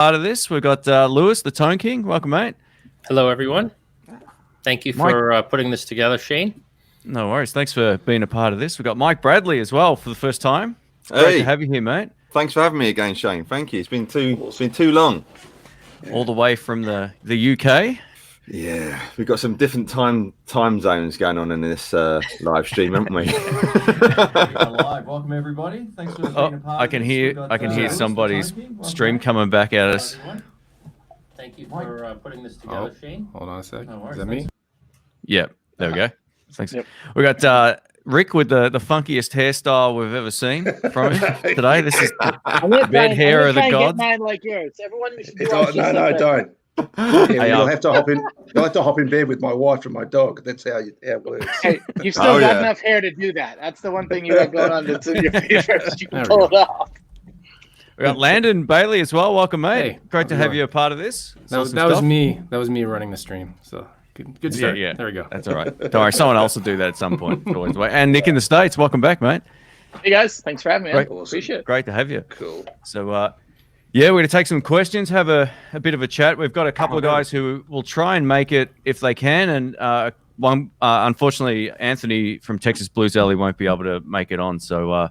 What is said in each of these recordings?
Part of this, we've got Lewis, the Tone King. Welcome, mate. Hello, everyone. Thank you for putting this together, Shane. No worries. Thanks for being a part of this. We've got Mike Bradley as well for the first time. Great to have you here, mate. Thanks for having me again, Shane. Thank you. It's been too long. All the way from the UK. Yeah, we've got some different time zones going on in this live stream, haven't we? Live. Welcome everybody. Thanks for being a part. I can hear somebody's stream coming back at us. Thank you for putting this together, Shane. Hold on a sec. No worries, Is that me? Yeah, there we go. Thanks. Yep. We got Rick with the funkiest hairstyle we've ever seen from him today. This is the bed hair of the gods. Mine like yours. Everyone should No, don't. Yeah, you'll have to hop in. You'll have to hop in bed with my wife and my dog. That's how it works. Hey, you've still got enough hair to do that. That's the one thing you got going on that's in your favor. You can pull it off. We got Landon Bailey as well. Welcome, mate. Hey, Great to have you a part of this. That was me. That was me running the stream. So good start. Yeah. There we go. That's all right. Don't worry. Someone else will do that at some point. Always wait. And Nick in the States. Welcome back, mate. Hey guys, thanks for having me. Great. Appreciate it. Great to have you. Cool. So, yeah, we're going to take some questions, have a bit of a chat. We've got a couple of guys who will try and make it if they can. And one, unfortunately, Anthony from Texas Blues Alley won't be able to make it on. So,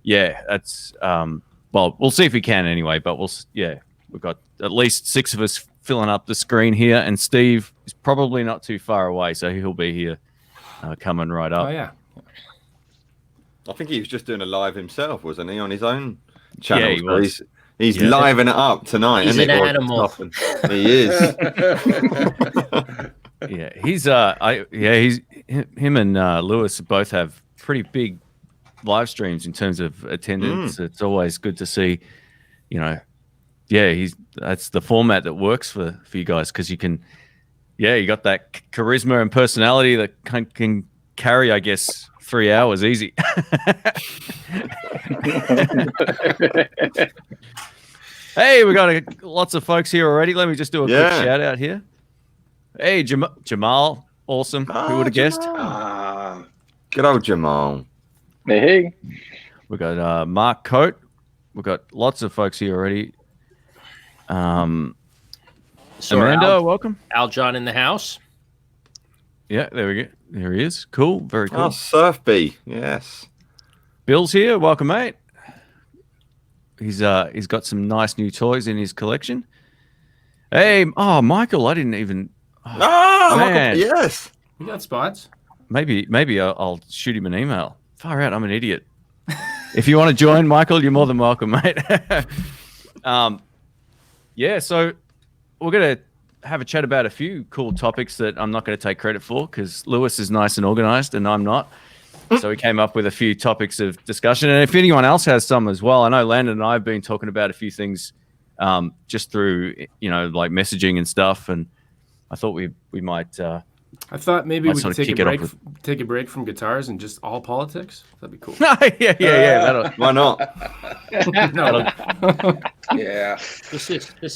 yeah, that's, well, we'll see if we can anyway. But we've got at least 6 of us filling up the screen here. And Steve is probably not too far away. So he'll be here coming right up. Oh, yeah. I think he was just doing a live himself, wasn't he, on his own channel? Yeah, he was. He's living it up tonight. He's isn't an it? animal. He is. Yeah, he's him and Lewis both have pretty big live streams in terms of attendance. It's always good to see, that's the format that works for you guys because you can, you got that charisma and personality that can carry, I guess, 3 hours easy. Hey, we got lots of folks here already. Let me just do a quick shout out here. Hey, Jamal, awesome. Who would have guessed? Good old Jamal. Hey. We got Mark Coate. We've got lots of folks here already. Amanda, welcome. Al John in the house. Yeah, there we go. There he is. Cool. Very cool. Oh, Surf Bee. Yes. Bill's here. Welcome, mate. He's got some nice new toys in his collection. Hey, Michael, I didn't even. Man. Yes. You got spots. Maybe I'll shoot him an email. Far out, I'm an idiot. If you want to join, Michael, you're more than welcome, mate. So we're gonna have a chat about a few cool topics that I'm not going to take credit for because Lewis is nice and organized and I'm not. So we came up with a few topics of discussion. And if anyone else has some as well, I know Landon and I have been talking about a few things just through, like messaging and stuff. And I thought we might. I thought maybe we could take a break from guitars and just all politics. That'd be cool. Yeah. Why not? Yeah. This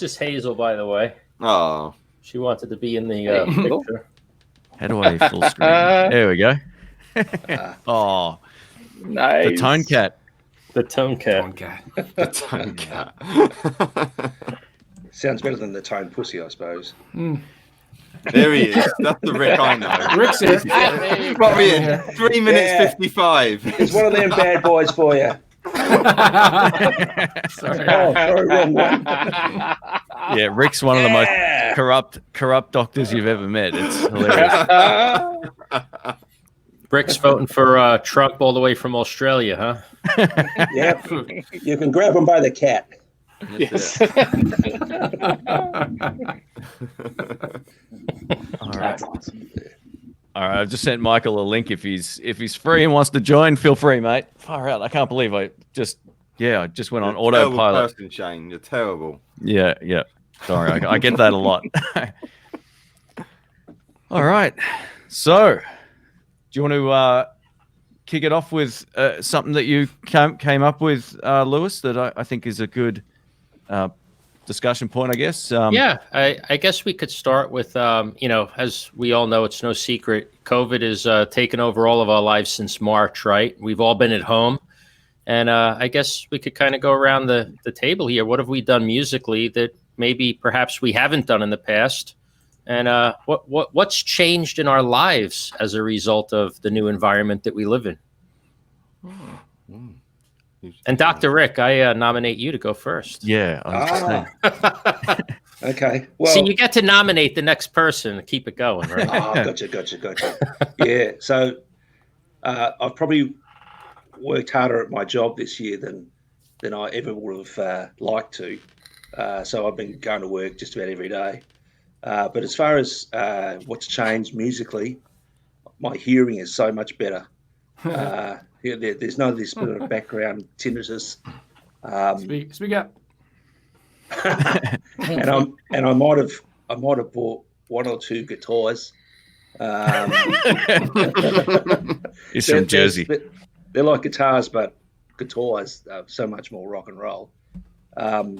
is Hazel, by the way. Oh. She wanted to be in the picture. How do I full screen? There we go. Oh, Nice. the Tone Cat. The Tone Cat. The Tone Cat. Sounds better than the Tone Pussy, I suppose. There he is. That's the Rick I know. Rick's here. Probably in 3 minutes 55. It's one of them bad boys for you. Sorry. Wrong one. Yeah, Rick's one of the most corrupt doctors you've ever met. It's hilarious. Rick's voting for Trump all the way from Australia, huh? Yep. You can grab him by the cat. Yes. All right. All right, I've just sent Michael a link. If he's free and wants to join, feel free, mate. Far out. I can't believe I just went on autopilot. Person, Shane. You're terrible. Yeah. Sorry, I get that a lot. All right. So, do you want to kick it off with something that you came up with, Lewis, that I think is a good discussion point, I guess? I guess we could start with, as we all know, it's no secret, COVID has taken over all of our lives since March, right? We've all been at home. And I guess we could kind of go around the table here. What have we done musically that maybe perhaps we haven't done in the past? And what's changed in our lives as a result of the new environment that we live in? And Dr. Rick, I nominate you to go first. Yeah. Okay. Well, see, you get to nominate the next person and keep it going, right? Gotcha. Yeah. So I've probably worked harder at my job this year than I ever would have liked to. So I've been going to work just about every day. But as far as what's changed musically, my hearing is so much better. There's none of this bit of background tinnitus. Speak up. and I might have bought one or two guitars. He's from Jersey. They're like guitars, but guitars are so much more rock and roll. Yeah,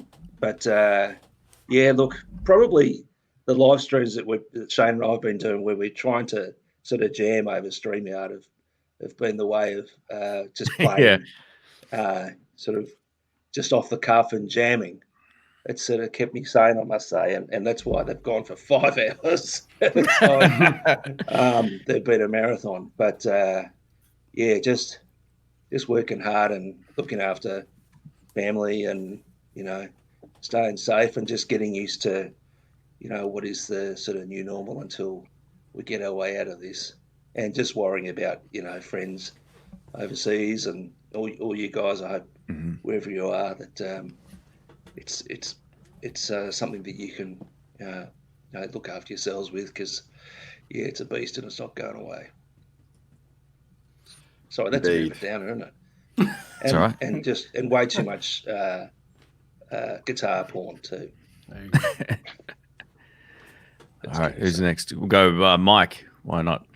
look, probably the live streams that Shane and I've been doing, where we're trying to sort of jam over StreamYard, have been the way of just playing, sort of just off the cuff and jamming. It sort of kept me sane, I must say, and that's why they've gone for 5 hours at a time. They've been a marathon, but yeah, just working hard and looking after family, and staying safe, and just getting used to what is the sort of new normal until we get our way out of this, and just worrying about friends overseas and all you guys. I hope wherever you are that it's something that you can look after yourselves with, because it's a beast and it's not going away. Sorry, that's a bit of a downer, isn't it? That's all right. And way too much guitar porn too. There you go. All right, who's next? We'll go Mike. Why not?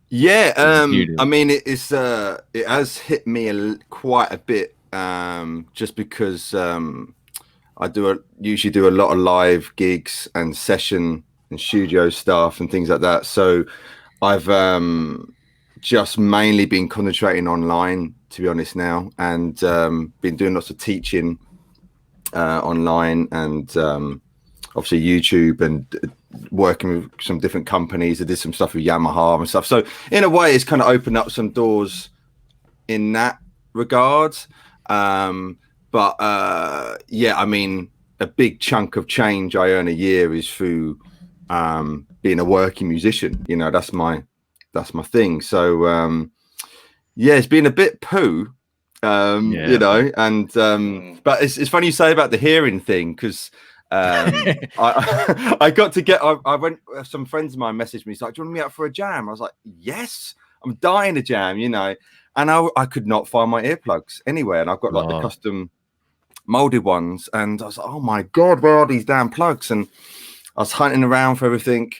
Yeah, I mean, it has hit me quite a bit, just because I usually do a lot of live gigs and session and studio stuff and things like that. So I've just mainly been concentrating online, to be honest now, and been doing lots of teaching online, and obviously YouTube, and working with some different companies. I did some stuff with Yamaha and stuff. So in a way, it's kind of opened up some doors in that regard. But yeah, I mean, a big chunk of change I earn a year is through being a working musician. That's my thing. So yeah, it's been a bit poo, and but it's funny you say about the hearing thing, because I got to get. I went. Some friends of mine messaged me. He's like, "Do you want me out for a jam?" I was like, "Yes, I'm dying to jam," And I could not find my earplugs anywhere, and I've got like the custom molded ones, and I was like, "Oh my god, where are these damn plugs?" And I was hunting around for everything,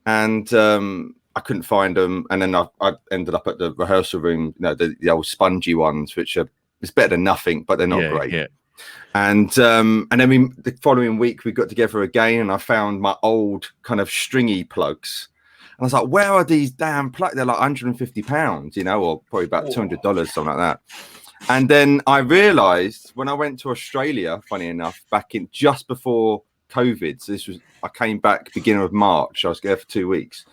and I couldn't find them. And then I ended up at the rehearsal room, the old spongy ones, which it's better than nothing, but they're not great. Yeah. And then the following week we got together again, and I found my old kind of stringy plugs. And I was like, where are these damn plugs? They're like £150, or probably about $200, something like that. And then I realized when I went to Australia, funny enough, back in just before COVID. So I came back beginning of March. I was there for 2 weeks.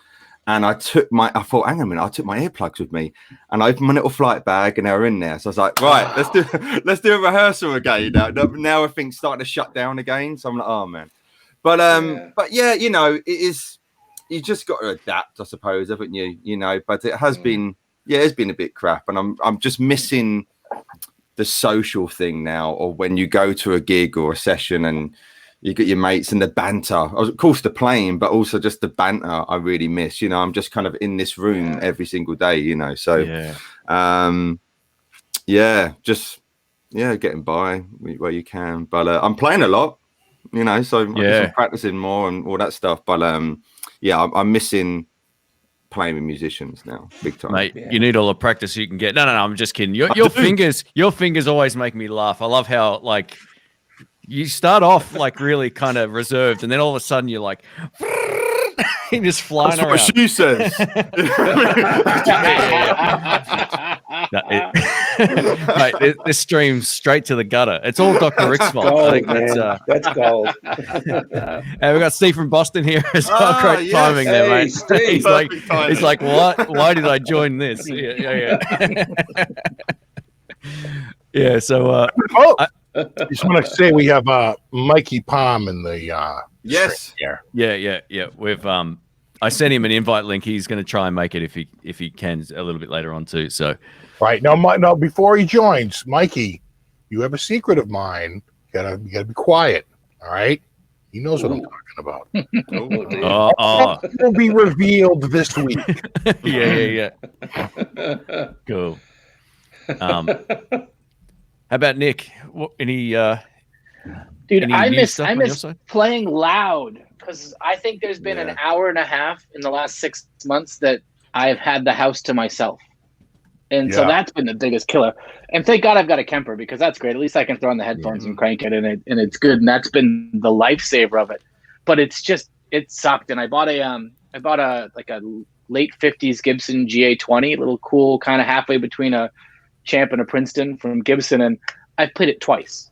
And I thought, hang on a minute, I took my earplugs with me, and I opened my little flight bag, and they were in there. So I was like, right, let's do a rehearsal again. Now everything's starting to shut down again. So I'm like, oh man. But yeah, it is, you just got to adapt, I suppose, haven't you? But it has been, it's been a bit crap, and I'm just missing the social thing now, or when you go to a gig or a session and you get your mates and the banter. Of course, the playing, but also just the banter I really miss. I'm just kind of in this room every single day, So, just getting by where you can. But I'm playing a lot, so I'm practicing more and all that stuff. But I'm missing playing with musicians now, big time. Mate, you need all the practice you can get. No, I'm just kidding. Your fingers always make me laugh. I love how you start off like really kind of reserved, and then all of a sudden you're like, He just flying That's around. what she says. Mate, this streams straight to the gutter. It's all Dr. Rick's fault. Gold, I think man. That's gold. Hey, we got Steve from Boston here as well. Great yes. timing there, Hey, mate. Steve. He's like, what? Why did I join this? Yeah. Yeah. So, just want to say we have Mikey Palm in the Yes. here. Yeah. We've I sent him an invite link. He's going to try and make it if he can a little bit later on too. So, Right now, before he joins, Mikey, you have a secret of mine. You gotta be quiet. All right. He knows what I'm talking about. It will be revealed this week. Yeah. Cool. How about Nick? Any? Dude, any I new miss stuff on your side? playing loud because I think there's been an hour and a half in the last 6 months that I've had the house to myself. And so that's been the biggest killer. And thank God I've got a Kemper because that's great. At least I can throw on the headphones and crank it and it's good. And that's been the lifesaver of it. But it sucked. And I bought a late 50s Gibson GA20, a little cool, kind of halfway between a Champ and a Princeton from Gibson. And I played it twice.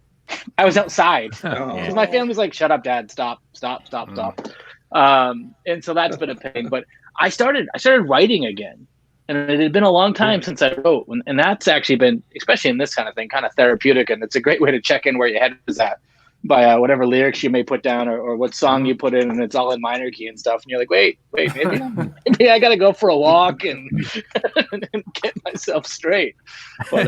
I was outside because my family's like, shut up, Dad, stop. And so that's been a pain. But I started writing again. And it had been a long time since I wrote. And that's actually been, especially in this kind of thing, kind of therapeutic. And it's a great way to check in where your head is at by whatever lyrics you may put down or what song you put in. And it's all in minor key and stuff. And you're like, wait, maybe I got to go for a walk and get myself straight. But,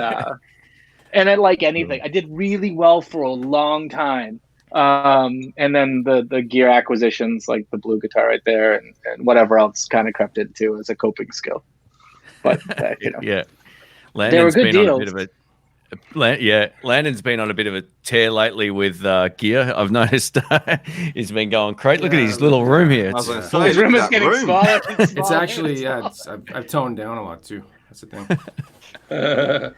and I like anything. I did really well for a long time. And then the gear acquisitions, like the blue guitar right there and whatever else kind of crept into as a coping skill. But Landon's they were good been deals. on a bit of a Landon's been on a bit of a tear lately with gear. I've noticed he's been going crazy. Look at his little room here. His room is getting smaller. It's actually I've toned down a lot too. That's the thing.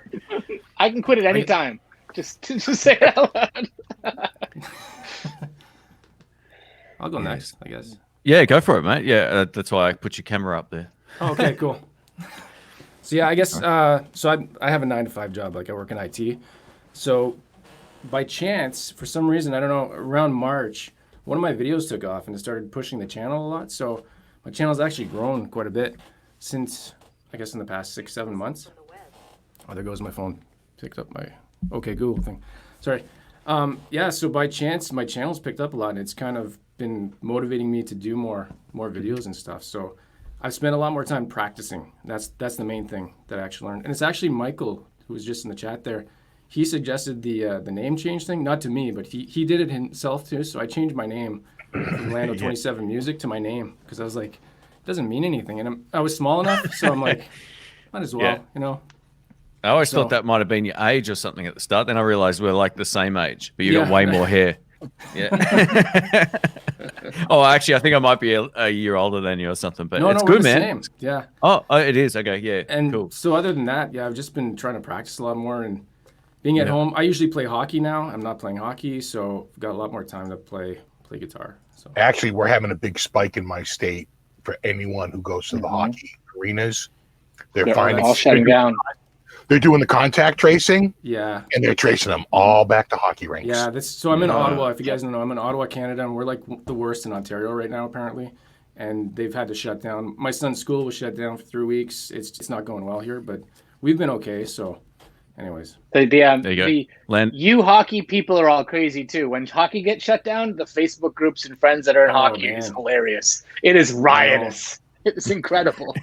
I can quit at any time. Just say it out loud. I'll go next, I guess. Yeah, go for it, mate. Yeah, that's why I put your camera up there. Oh, okay, cool. So yeah, I guess so I have a 9-to-5 job, like I work in IT. So by chance, for some reason, I don't know, around March, one of my videos took off and it started pushing the channel a lot. So my channel's actually grown quite a bit since, I guess, in the past 6-7 months. Oh, there goes my phone. Picked up my OK Google thing. Sorry. So by chance, my channel's picked up a lot and it's kind of been motivating me to do more videos and stuff. So I've spent a lot more time practicing. That's the main thing that I actually learned. And it's actually Michael, who was just in the chat there. He suggested the name change thing, not to me, but he did it himself too. So I changed my name from Lando 27 Music to my name because I was like, it doesn't mean anything. And I was small enough, so I'm like, might as well, I always thought that might have been your age or something at the start. Then I realized we're like the same age, but you got way more hair. Yeah. Oh, actually, I think I might be a year older than you or something, but it's good, man. Same. Yeah. Oh, it is. Okay. Yeah. And cool. So other than that, I've just been trying to practice a lot more and being at home. I usually play hockey now. I'm not playing hockey, so I've got a lot more time to play guitar. So actually, we're having a big spike in my state for anyone who goes to the hockey arenas. They're finding all shutting down. They're doing the contact tracing. Yeah. And they're tracing them all back to hockey rinks. Yeah. So I'm in Ottawa. If you guys don't know, I'm in Ottawa, Canada, and we're like the worst in Ontario right now, apparently. And they've had to shut down. My son's school was shut down for 3 weeks. It's not going well here, but we've been okay. So, anyways. There you go. You hockey people are all crazy too. When hockey gets shut down, the Facebook groups and friends that are in hockey is hilarious. It is riotous. It's incredible.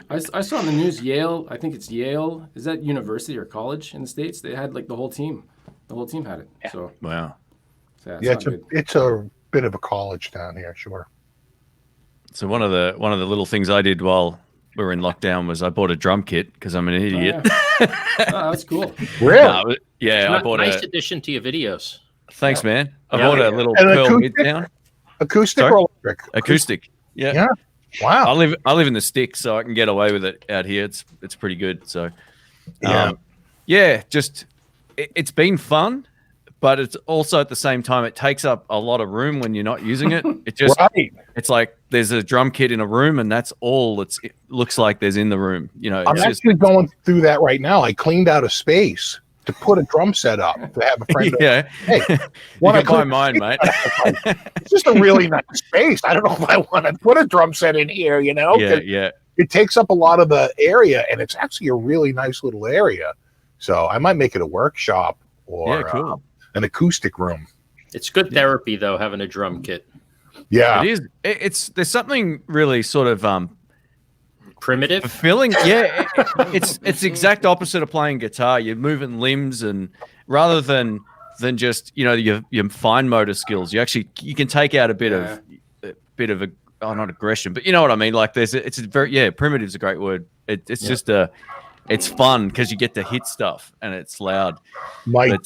I saw in the news Yale. I think it's Yale. Is that university or college in the States? They had like the whole team. The whole team had it. Yeah. So wow. So it's a bit of a college down here, sure. So one of the little things I did while we were in lockdown was I bought a drum kit because I'm an idiot. Oh, that's cool. Really? I bought a nice addition to your videos. Thanks, man. I bought a little Pearl Midtown. Acoustic or electric? Acoustic. Yeah. Wow. I live in the sticks, so I can get away with it out here. It's pretty good. So, just it's been fun, but it's also at the same time it takes up a lot of room when you're not using it. It just it's like there's a drum kit in a room, and that's all it looks like there's in the room. You know, I'm actually going through that right now. I cleaned out a space to put a drum set up to have a friend. Yeah, hey, you can buy mine, mate. It's just a really nice space. I don't know if I want to put a drum set in here. You know, yeah. It takes up a lot of the area, and it's actually a really nice little area. So I might make it a workshop or cool. An acoustic room. It's good therapy though, having a drum kit. Yeah, it is. There's something really sort of primitive, fulfilling. Yeah, it's the exact opposite of playing guitar. You're moving limbs, and rather than just your fine motor skills, you can take out a bit of not aggression, but you know what I mean. Like it's a very primitive's a great word. It's just it's fun because you get to hit stuff and it's loud. My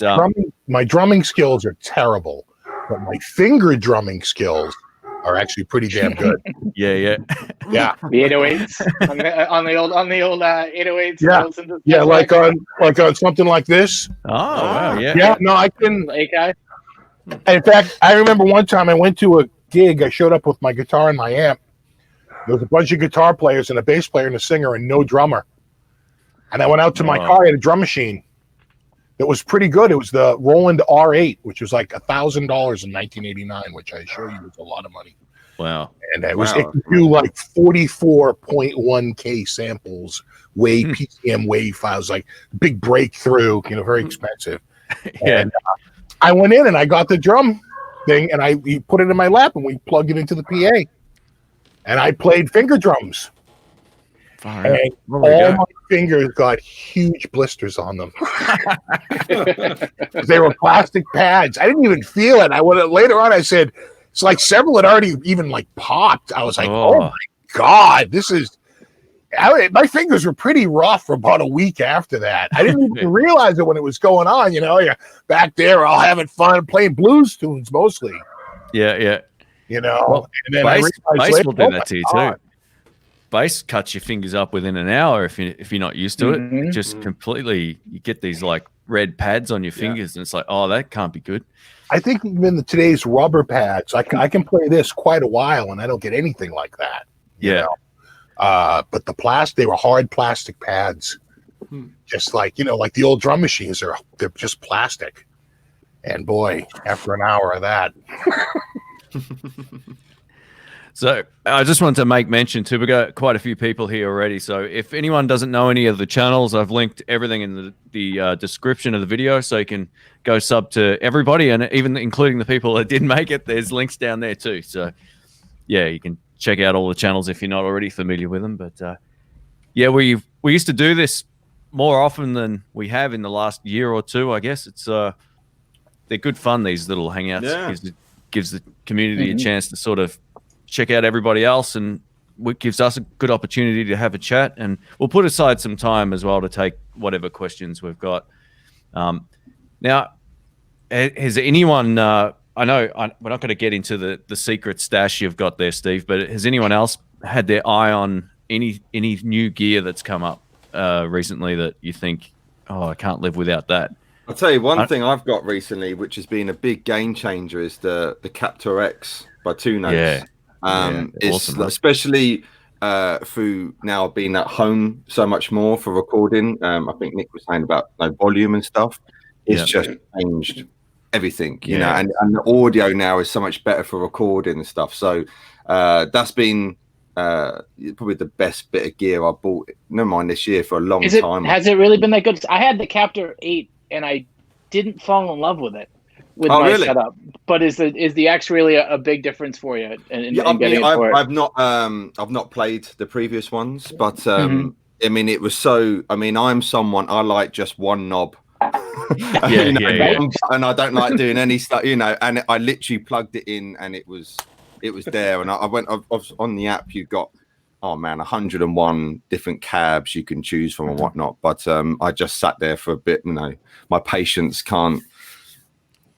drumming skills are terrible, but my finger drumming skills are actually pretty damn good. yeah. The 808s on the old 808s. Yeah, like on something like this. Oh wow, yeah. Yeah, no, I can. Okay. In fact, I remember one time I went to a gig. I showed up with my guitar and my amp. There was a bunch of guitar players and a bass player and a singer and no drummer. And I went out to my car. I had a drum machine that was pretty good. It was the Roland R8, which was like $1,000 in 1989, which I assure you was a lot of money. Wow. And it could do like 44.1K samples, PCM wave files, like big breakthrough, very expensive. Yeah. And I went in and I got the drum thing and we put it in my lap and we plugged it into the PA. And I played finger drums. And all my fingers got huge blisters on them. They were plastic pads. I didn't even feel it. Later on I said, it's like several had already even like popped. I was like, oh my God, my fingers were pretty rough for about a week after that. I didn't even realize it when it was going on. You're back there all having fun, playing blues tunes mostly. Yeah. Well, and then bass will do that to you too. Bass cuts your fingers up within an hour if you're not used to it. Mm-hmm. Just completely, you get these like red pads on your fingers, and it's like, oh, that can't be good. I think even today's rubber pads, I can play this quite a while, and I don't get anything like that. But they were hard plastic pads, just like like the old drum machines they're just plastic. And boy, after an hour of that. So I just wanted to make mention too, we've got quite a few people here already. So if anyone doesn't know any of the channels, I've linked everything in the description of the video, so you can go sub to everybody, and even including the people that didn't make it. There's links down there too. So yeah, you can check out all the channels if you're not already familiar with them. But we used to do this more often than we have in the last year or two, I guess. It's they're good fun, these little hangouts. Yeah. Gives the community a chance to sort of check out everybody else, and it gives us a good opportunity to have a chat. And we'll put aside some time as well to take whatever questions we've got. Now, has anyone? I know we're not going to get into the secret stash you've got there, Steve, but has anyone else had their eye on any new gear that's come up recently that you think, oh, I can't live without that? I'll tell you one thing I've got recently, which has been a big game changer, is the Captor X by Two Notes. Yeah. It's awesome, especially through now being at home so much more for recording. I think Nick was saying about volume and stuff. It's just changed everything, you know, and the audio now is so much better for recording and stuff. So that's been probably the best bit of gear I bought, never mind this year, for a long time. Has it really been that good? I had the Captor 8 and I didn't fall in love with it. My setup, but is the X really a big difference for you? I've not played the previous ones, but I mean, it was so. I mean, I'm someone, I like just one knob, and I don't like doing any stuff, and I literally plugged it in, and it was there, and I went on the app. You got 101 different cabs you can choose from and whatnot, but I just sat there for a bit. My patience can't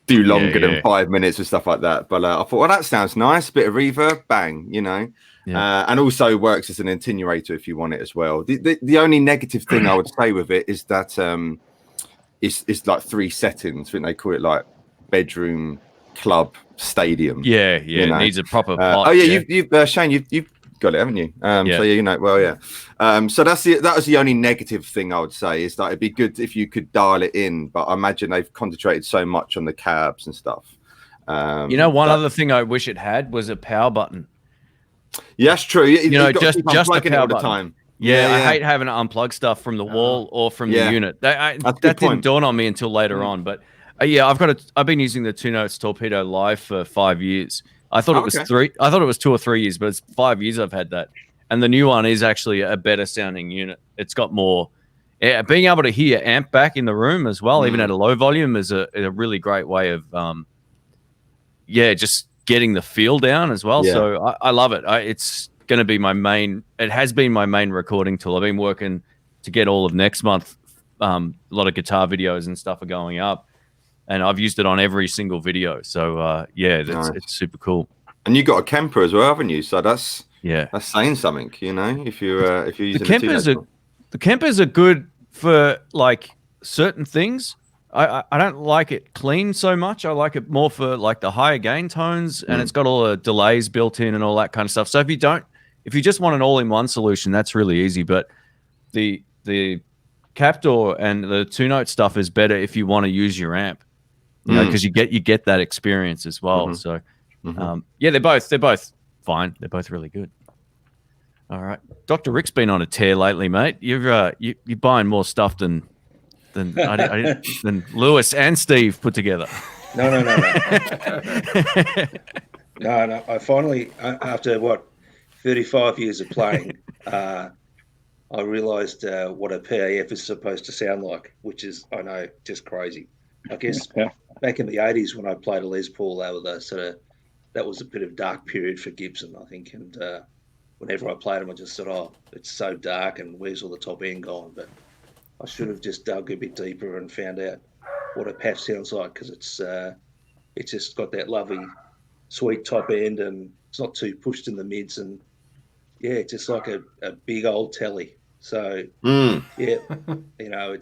do longer than 5 minutes and stuff like that. But I thought, well, that sounds nice. Bit of reverb, bang, and also works as an attenuator if you want it as well. The only negative thing I would say with it is that it's like 3 settings. I think they call it like bedroom club stadium. Yeah, you know? It needs a proper pot. Oh yeah, you've Shane, you've got it, haven't you? So yeah, you know, well, yeah. So that was the only negative thing I would say, is that it'd be good if you could dial it in, but I imagine they've concentrated so much on the cabs and stuff. You know, one other thing I wish it had was a power button. Yeah, that's true. You know, just a power all the button. time. Yeah, I hate having to unplug stuff from the wall or from the unit. That didn't dawn on me until later on. But yeah, I've been using the 2 Notes Torpedo Live for 5 years. I thought it was 3. I thought it was 2 or 3 years, but it's 5 years I've had that. And the new one is actually a better sounding unit. It's got more. Yeah, being able to hear amp back in the room as well, even at a low volume, is a really great way of just getting the feel down as well. So I love it. It's going to be my main. It has been my main recording tool. I've been working to get all of next month. A lot of guitar videos and stuff are going up, and I've used it on every single video. So it's super cool. And you got a Kemper as well, haven't you? So that's saying something, you know. If you're using the Kempers are good for like certain things. I don't like it clean so much. I like it more for like the higher gain tones, and it's got all the delays built in and all that kind of stuff. So if you just want an all-in-one solution, that's really easy. But the Captor and the 2-Note stuff is better if you want to use your amp, you know, because you get that experience as well. So they're both fine. They're both really good. All right, Dr. Rick's been on a tear lately, mate. You're buying more stuff than Lewis and Steve put together. No. No. I finally, after 35 years of playing, I realised what a PAF is supposed to sound like, which is, I know, just crazy. I guess back in the 80s when I played a Les Paul, that was a bit of dark period for Gibson, I think. And whenever I played them, I just thought, oh, it's so dark, and where's all the top end gone? But I should have just dug a bit deeper and found out what a PAF sounds like, because it's just got that lovely, sweet top end, and it's not too pushed in the mids, and it's just like a big old telly. So you know,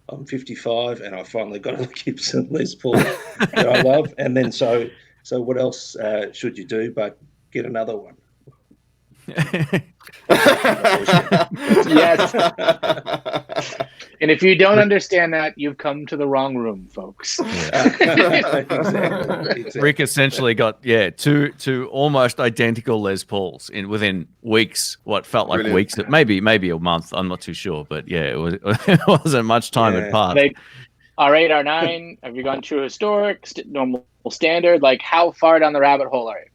I'm 55, and I finally got a Gibson Les Paul that I love, and then so what else should you do but get another one? Yes. And if you don't understand that, you've come to the wrong room, folks. Exactly. Rick essentially got two almost identical Les Pauls within weeks. What felt like weeks, maybe a month. I'm not too sure, but it wasn't much time had passed. Like, R8, R9. Have you gone true historic, normal, standard? Like, how far down the rabbit hole are you?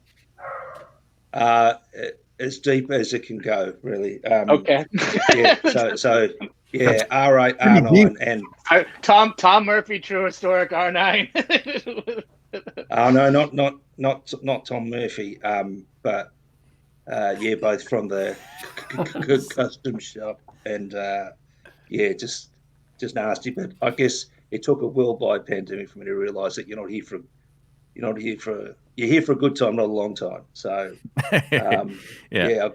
As deep as it can go, really. Okay. So R8, R9, and Tom Murphy, true historic R9. Oh no, not Tom Murphy. But both from the custom shop, and just nasty. But I guess it took a worldwide pandemic for me to realise that you're here for a good time, not a long time. So I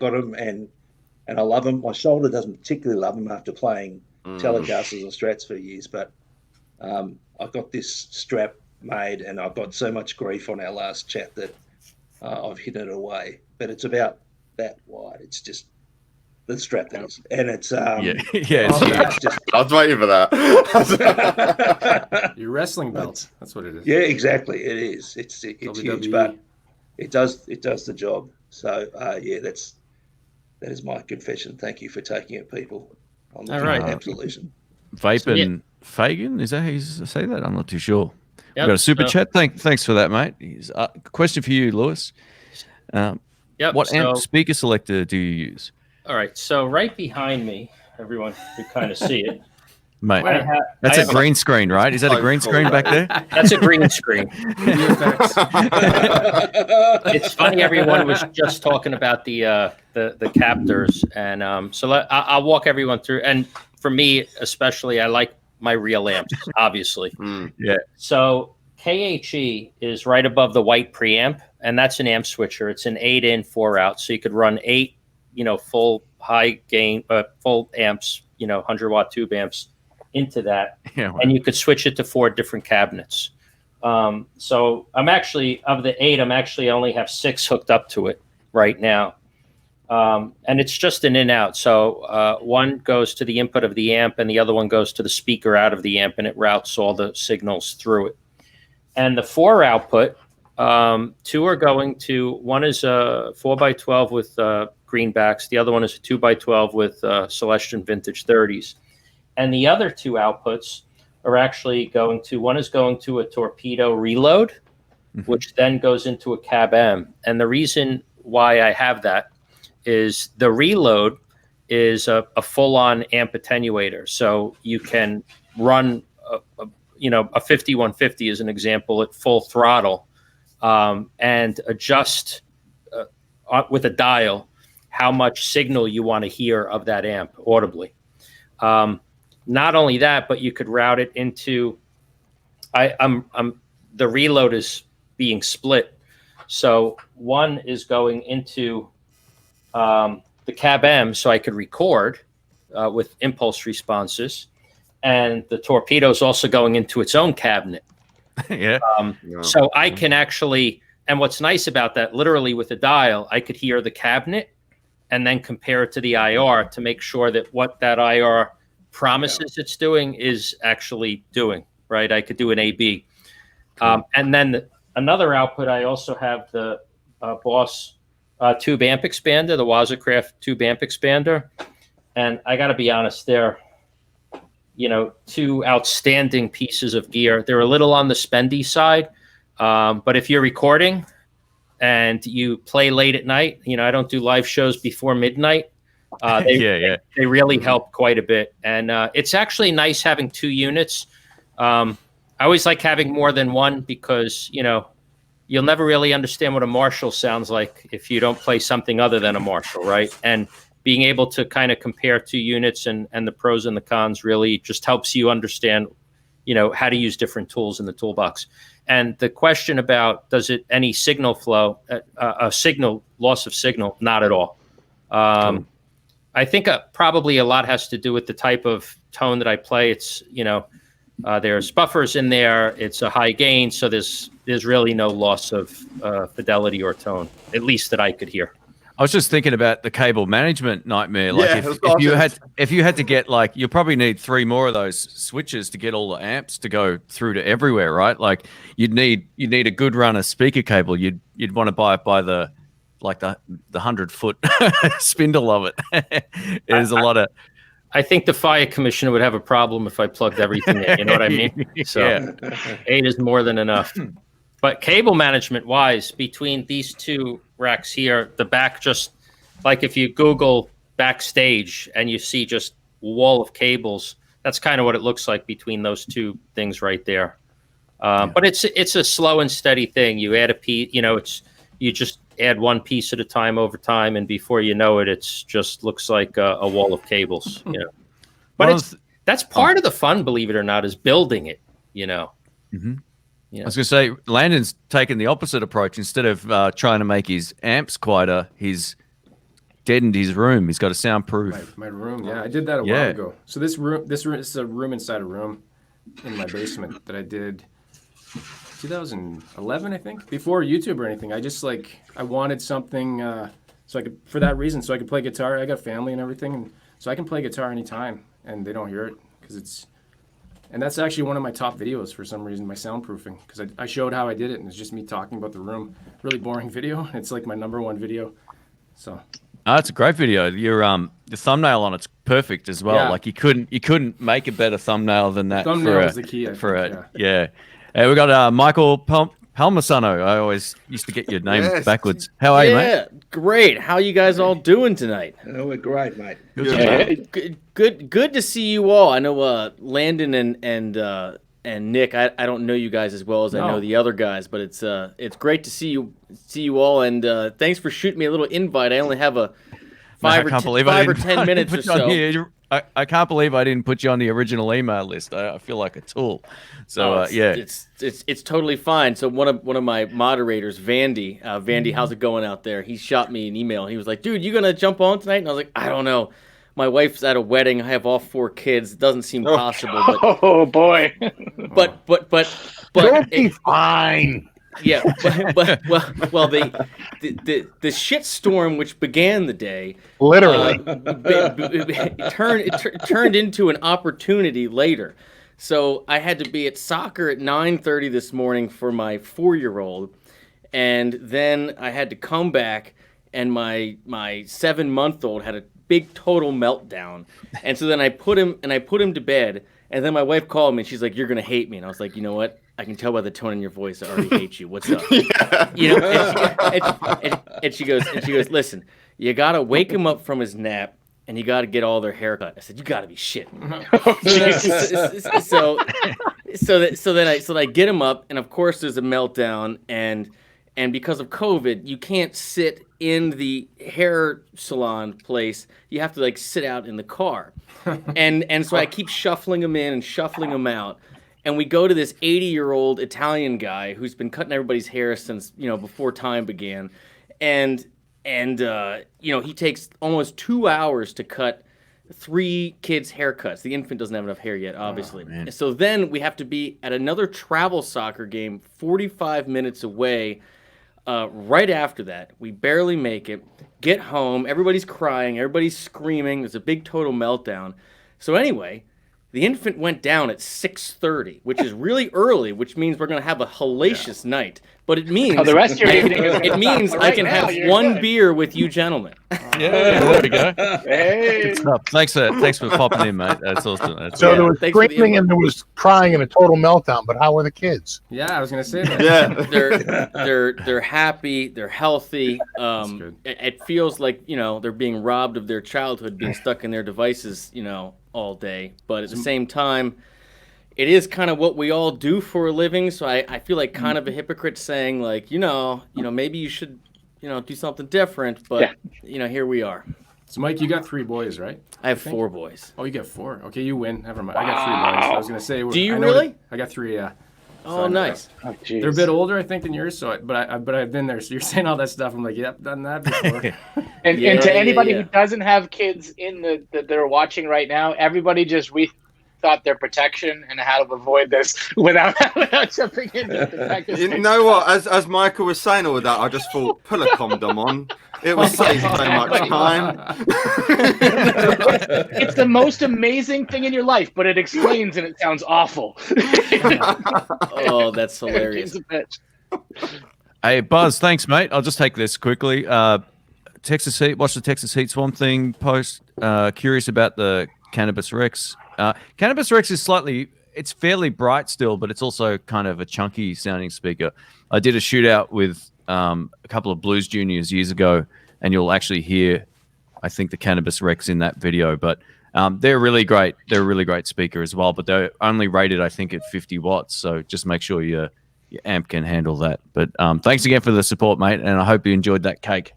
got them, and I love them. My shoulder doesn't particularly love them after playing Telecasters or Strats for years, but I got this strap made, and I got so much grief on our last chat that I've hidden it away. But it's about that wide. It's just the strap that is, and it's it's just, I was waiting for that. Your wrestling belt. That's what it is. Yeah, exactly. It is. It's huge, but it does the job. So that is my confession. Thank you for taking it, people. On the Absolution. Vape and Fagan, is that how you say that? I'm not too sure. We've got a super chat. Thanks for that, mate. Question for you, Lewis. What amp speaker selector do you use? All right, so right behind me, everyone could kind of see it. Mate, that's a green screen, right? Is that a green screen back there? That's a green screen. It's funny, everyone was just talking about the captors, and so I'll walk everyone through. And for me, especially, I like my real amps, obviously. So KHE is right above the white preamp, and that's an amp switcher. It's an 8-in, 4-out, so you could run 8, full high gain, full amps, 100-watt tube amps into that, and you could switch it to 4 different cabinets. So I'm actually, of the 8, I only have 6 hooked up to it right now. And it's just an in-out. So one goes to the input of the amp and the other one goes to the speaker out of the amp, and it routes all the signals through it. And the 4 output, 2 are going to, one is a 4x12 with greenbacks. The other one is a 2x12 with Celestion Vintage 30s. And the other 2 outputs are actually going to, one is going to a torpedo reload, which then goes into a cab M. And the reason why I have that is the reload is a full-on amp attenuator. So you can run a 5150 as an example at full throttle and adjust with a dial how much signal you want to hear of that amp audibly. Not only that, but you could route it into, the reload is being split. So one is going into the cab M, so I could record with impulse responses. And the torpedo is also going into its own cabinet. Yeah. So I can actually, and what's nice about that, literally with a dial, I could hear the cabinet and then compare it to the IR to make sure that what that IR promises it's doing is actually doing, right? I could do an A/B. And then another output, I also have the Boss tube amp expander, the Wazacraft tube amp expander. And I got to be honest, they're, 2 outstanding pieces of gear. They're a little on the spendy side, but if you're recording and you play late at night, I don't do live shows before midnight. They really help quite a bit. And it's actually nice having 2 units. I always like having more than one because, you'll never really understand what a Marshall sounds like if you don't play something other than a Marshall, right? And being able to kind of compare 2 units and the pros and the cons really just helps you understand, how to use different tools in the toolbox. And the question about does it any signal flow, loss of signal, not at all. I think probably a lot has to do with the type of tone that I play. It's, there's buffers in there. It's a high gain, so there's really no loss of fidelity or tone, at least that I could hear. I was just thinking about the cable management nightmare. Like if you had to get you'll probably need 3 more of those switches to get all the amps to go through to everywhere, right? Like you'd need a good run of speaker cable. You'd want to buy it by the 100-foot spindle of it. There's a lot of. I think the fire commissioner would have a problem if I plugged everything in. You know what I mean? So 8 is more than enough. But cable management wise, between these 2 racks here, the back just like if you Google backstage and you see just a wall of cables, that's kind of what it looks like between those 2 things right there. But it's a slow and steady thing. You add a piece, you just add one piece at a time over time, and before you know it, it's just looks like a wall of cables. But that's part of the fun, believe it or not, is building it. Mm-hmm. I was going to say, Landon's taken the opposite approach. Instead of trying to make his amps quieter, he's deadened his room. He's got a soundproof. My room, yeah. I did that a while ago. So this room is a room inside a room in my basement that I did 2011, I think. Before YouTube or anything. I just I wanted something so I could, for that reason, so I could play guitar. I got family and everything, and so I can play guitar anytime, and they don't hear it because it's. And that's actually one of my top videos for some reason, my soundproofing, because I showed how I did it, and it's just me talking about the room. Really boring video. It's like my #1 video. So. It's a great video. Your the thumbnail on it's perfect as well. Yeah. Like you couldn't make a better thumbnail than that. Thumbnail is the key. We got Michael Palmasano. I always used to get your name backwards. How are you, mate? Yeah, great. How you guys all doing tonight? Oh, we're great, mate. Good to see you all. I know Landon and Nick. I don't know you guys as well as I know the other guys, but it's great to see you all. And thanks for shooting me a little invite. I only have a 5 or 10 minutes or so. I can't believe I didn't put you on the original email list. I feel like a tool. So it's totally fine. So one of my moderators, Vandy, how's it going out there? He shot me an email. He was like, "Dude, you gonna jump on tonight?" And I was like, "I don't know." my wife's at a wedding. I have all 4 kids. It doesn't seem possible. But, oh boy. but You'll be fine. Yeah, but the shit storm which began the day Literally turned into an opportunity later. So I had to be at soccer at 9:30 this morning for my 4-year-old, and then I had to come back, and my 7-month-old had a big total meltdown, and so then I put him to bed, and then my wife called me and she's like, "You're gonna hate me," and I was like, "You know what? I can tell by the tone in your voice I already hate you. What's up?" You know, and she goes, "Listen, you gotta wake him up from his nap, and you gotta get all their haircut." I said, "You gotta be shitting." So then I get him up, and of course there's a meltdown, and because of COVID, you can't sit in the hair salon place. You have to like sit out in the car, and so I keep shuffling him in and shuffling him out. And we go to this 80-year-old Italian guy who's been cutting everybody's hair since, before time began. And he takes almost 2 hours to cut 3 kids' haircuts. The infant doesn't have enough hair yet, obviously. So then we have to be at another travel soccer game 45 minutes away. Right after that, we barely make it. Get home, everybody's crying, everybody's screaming. There's a big total meltdown. So anyway, the infant went down at 6:30, which is really early, which means we're going to have a hellacious night. But it means the rest of your evening is it means right I can now, have you're one good. beer with you gentlemen. There we go. Hey. Good stuff. Thanks for popping in, mate. That's awesome. So there was Thanks for the screaming and there was crying and a total meltdown. But how were the kids? Yeah, I was gonna say that. Yeah. They're happy, they're healthy. good. It feels like they're being robbed of their childhood, being stuck in their devices, all day. But at the same time, it is kind of what we all do for a living. So I feel like kind of a hypocrite saying like, maybe you should, do something different. But here we are. So Mike, you got 3 boys, right? I have 4 boys. Oh, you got 4. Okay, you win. Never mind. I got 3 boys. I was gonna say. Do you really? I got 3. Yeah. Oh, nice. Oh, geez. They're a bit older, I think, than yours. So, but I've been there. So you're saying all that stuff. I'm like, yep, done that before. And Yeah, to anybody yeah. who doesn't have kids that are watching right now, everybody just rethought their protection and how to avoid this without jumping into the fact that You know what? As Michael was saying all that, I just thought, pull a condom on. It will save so much time. it's the most amazing thing in your life, but it explains and it sounds awful. Oh, that's hilarious. Hey, Buzz, thanks, mate. I'll just take this quickly. Texas Heat, watch the Texas Heat Swamp Thing post. Curious about the Cannabis Rex. Cannabis Rex is it's fairly bright still, but it's also kind of a chunky sounding speaker. I did a shootout with a couple of Blues Juniors years ago, and you'll actually hear, I think, the Cannabis Rex in that video. But they're really great. They're a really great speaker as well, but they're only rated, I think, at 50 watts. So just make sure your amp can handle that. But thanks again for the support, mate, and I hope you enjoyed that cake.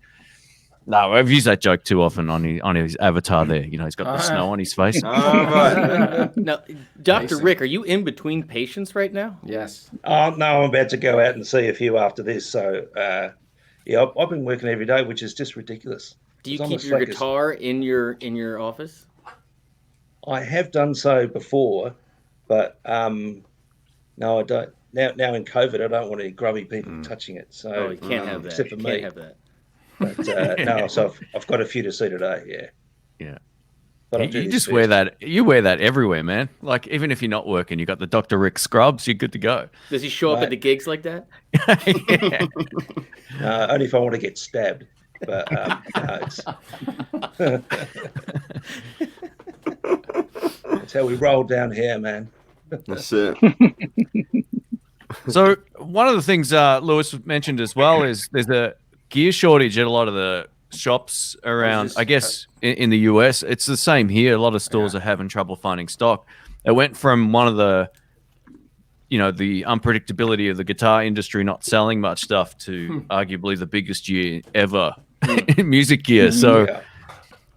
No, I've used that joke too often on his avatar there. He's got the snow on his face. Right. Now, Dr. Rick, are you in between patients right now? Yes. No, I'm about to go out and see a few after this. So, I've been working every day, which is just ridiculous. Do you I'm keep a your slacker. guitar in your office? I have done so before, but no, I don't. Now in COVID, I don't want any grubby people touching it. So, Oh, you can't have that. except for You me. can't have that. But no, so I've got a few to see today. Yeah. Yeah. But I'll You do this just first. wear that. You wear that everywhere, man. Like even if you're not working, you got the Dr. Rick scrubs. You're good to go. Does he show up at the gigs like that? Yeah. Only if I want to get stabbed. But no, that's how we roll down here, man. That's it. So one of the things Lewis mentioned as well is there's a gear shortage at a lot of the shops around. I guess in the US, it's the same here. A lot of stores are having trouble finding stock. It went from one of the, the unpredictability of the guitar industry not selling much stuff to arguably the biggest year ever in music gear. So,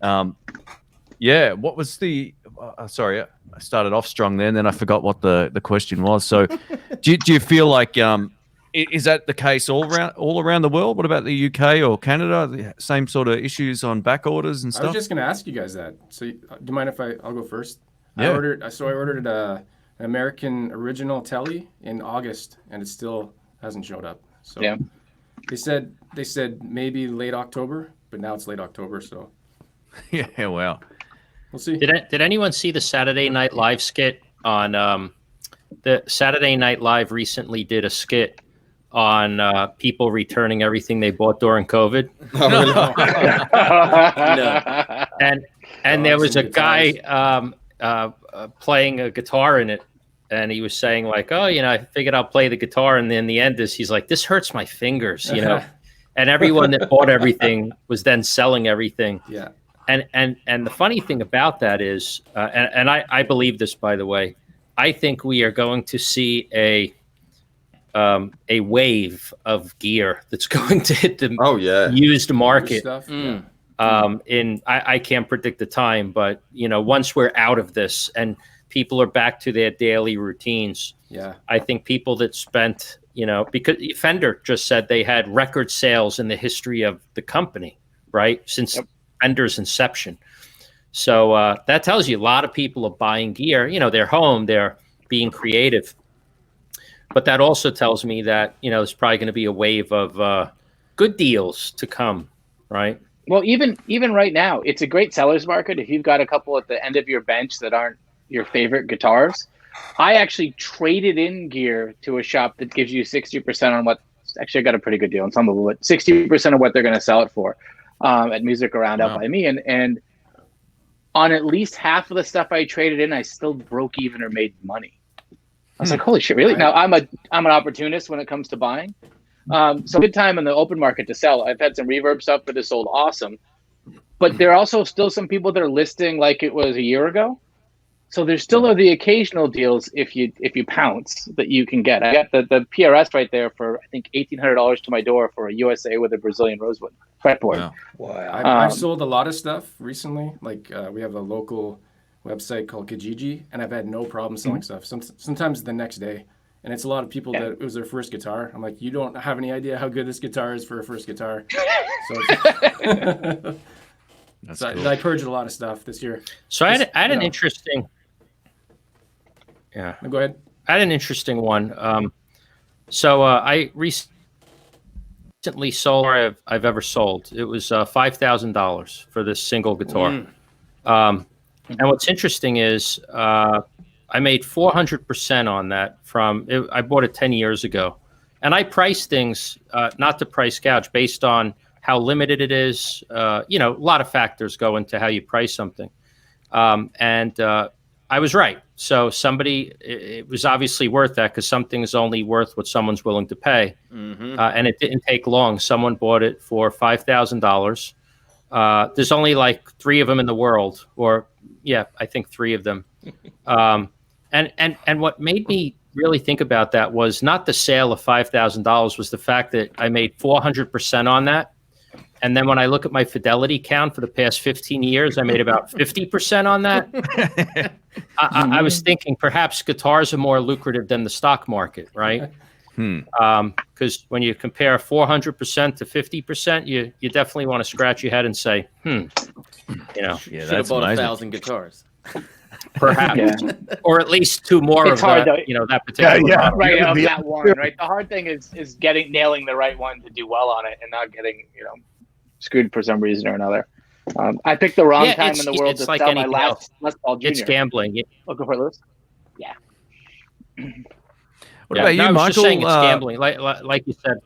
what was the? Sorry, I started off strong there, and then I forgot what the question was. So, do you feel like is that the case all around the world? What about the UK or Canada? The same sort of issues on back orders and stuff? I was just going to ask you guys that. So do you mind if I'll go first? Yeah. I ordered an American original Telly in August, and it still hasn't showed up. So yeah. They said maybe late October, but now it's late October, so yeah, wow. We'll see. Did anyone see the Saturday Night Live skit on the Saturday Night Live recently did a skit on people returning everything they bought during COVID? No. And there was a guy playing a guitar in it, and he was saying like, oh, I figured I'll play the guitar, and then the end is he's like, this hurts my fingers, and everyone that bought everything was then selling everything. Yeah. And the funny thing about that is, and I believe this, by the way, I think we are going to see a wave of gear that's going to hit the used market. I can't predict the time, but once we're out of this and people are back to their daily routines, I think people that spent, because Fender just said they had record sales in the history of the company, right? Since Fender's inception. So that tells you a lot of people are buying gear. They're home, they're being creative. But that also tells me that, there's probably going to be a wave of good deals to come, right? Well, even right now, it's a great seller's market. If you've got a couple at the end of your bench that aren't your favorite guitars, I actually traded in gear to a shop that gives you 60% on what, actually I got a pretty good deal on some of it, but 60% of what they're going to sell it for at Music Around out by me. And on at least half of the stuff I traded in, I still broke even or made money. I was like, holy shit, really? Now I'm an opportunist when it comes to buying. So good time in the open market to sell. I've had some reverb stuff that has sold awesome, but there are also still some people that are listing like it was a year ago. So there still are the occasional deals if you pounce that you can get. I got the PRS right there for I think $1,800 to my door for a USA with a Brazilian Rosewood fretboard. Wow. I've sold a lot of stuff recently. Like we have a local website called Kijiji, and I've had no problem selling stuff. Sometimes the next day. And it's a lot of people that it was their first guitar. I'm like, you don't have any idea how good this guitar is for a first guitar. So I purged a lot of stuff this year. So I had an interesting. Yeah. Go ahead. I had an interesting one. So I recently sold more I've ever sold. It was $5,000 for this single guitar. And what's interesting is I made 400% on that I bought it 10 years ago. And I price things, not to price gouge, based on how limited it is. A lot of factors go into how you price something. And I was right. So it was obviously worth that because something's only worth what someone's willing to pay. And it didn't take long. Someone bought it for $5,000. There's only like 3 of them in the world, I think 3 of them. And what made me really think about that was not the sale of $5,000, was the fact that I made 400% on that. And then when I look at my fidelity count for the past 15 years, I made about 50% on that. I was thinking perhaps guitars are more lucrative than the stock market, right? Because when you compare 400% to 50%, you definitely want to scratch your head and say, should have bought 1,000 guitars. Perhaps, or at least 2 more it's of hard, that. Though. That particular right of that one. Right. The hard thing is nailing the right one to do well on it, and not getting screwed for some reason or another. I picked the wrong time in the world to sell my last Les Paul Jr. It's gambling. Looking for Lewis. Yeah. What about you, I was Michael? Just saying it's gambling, like you said.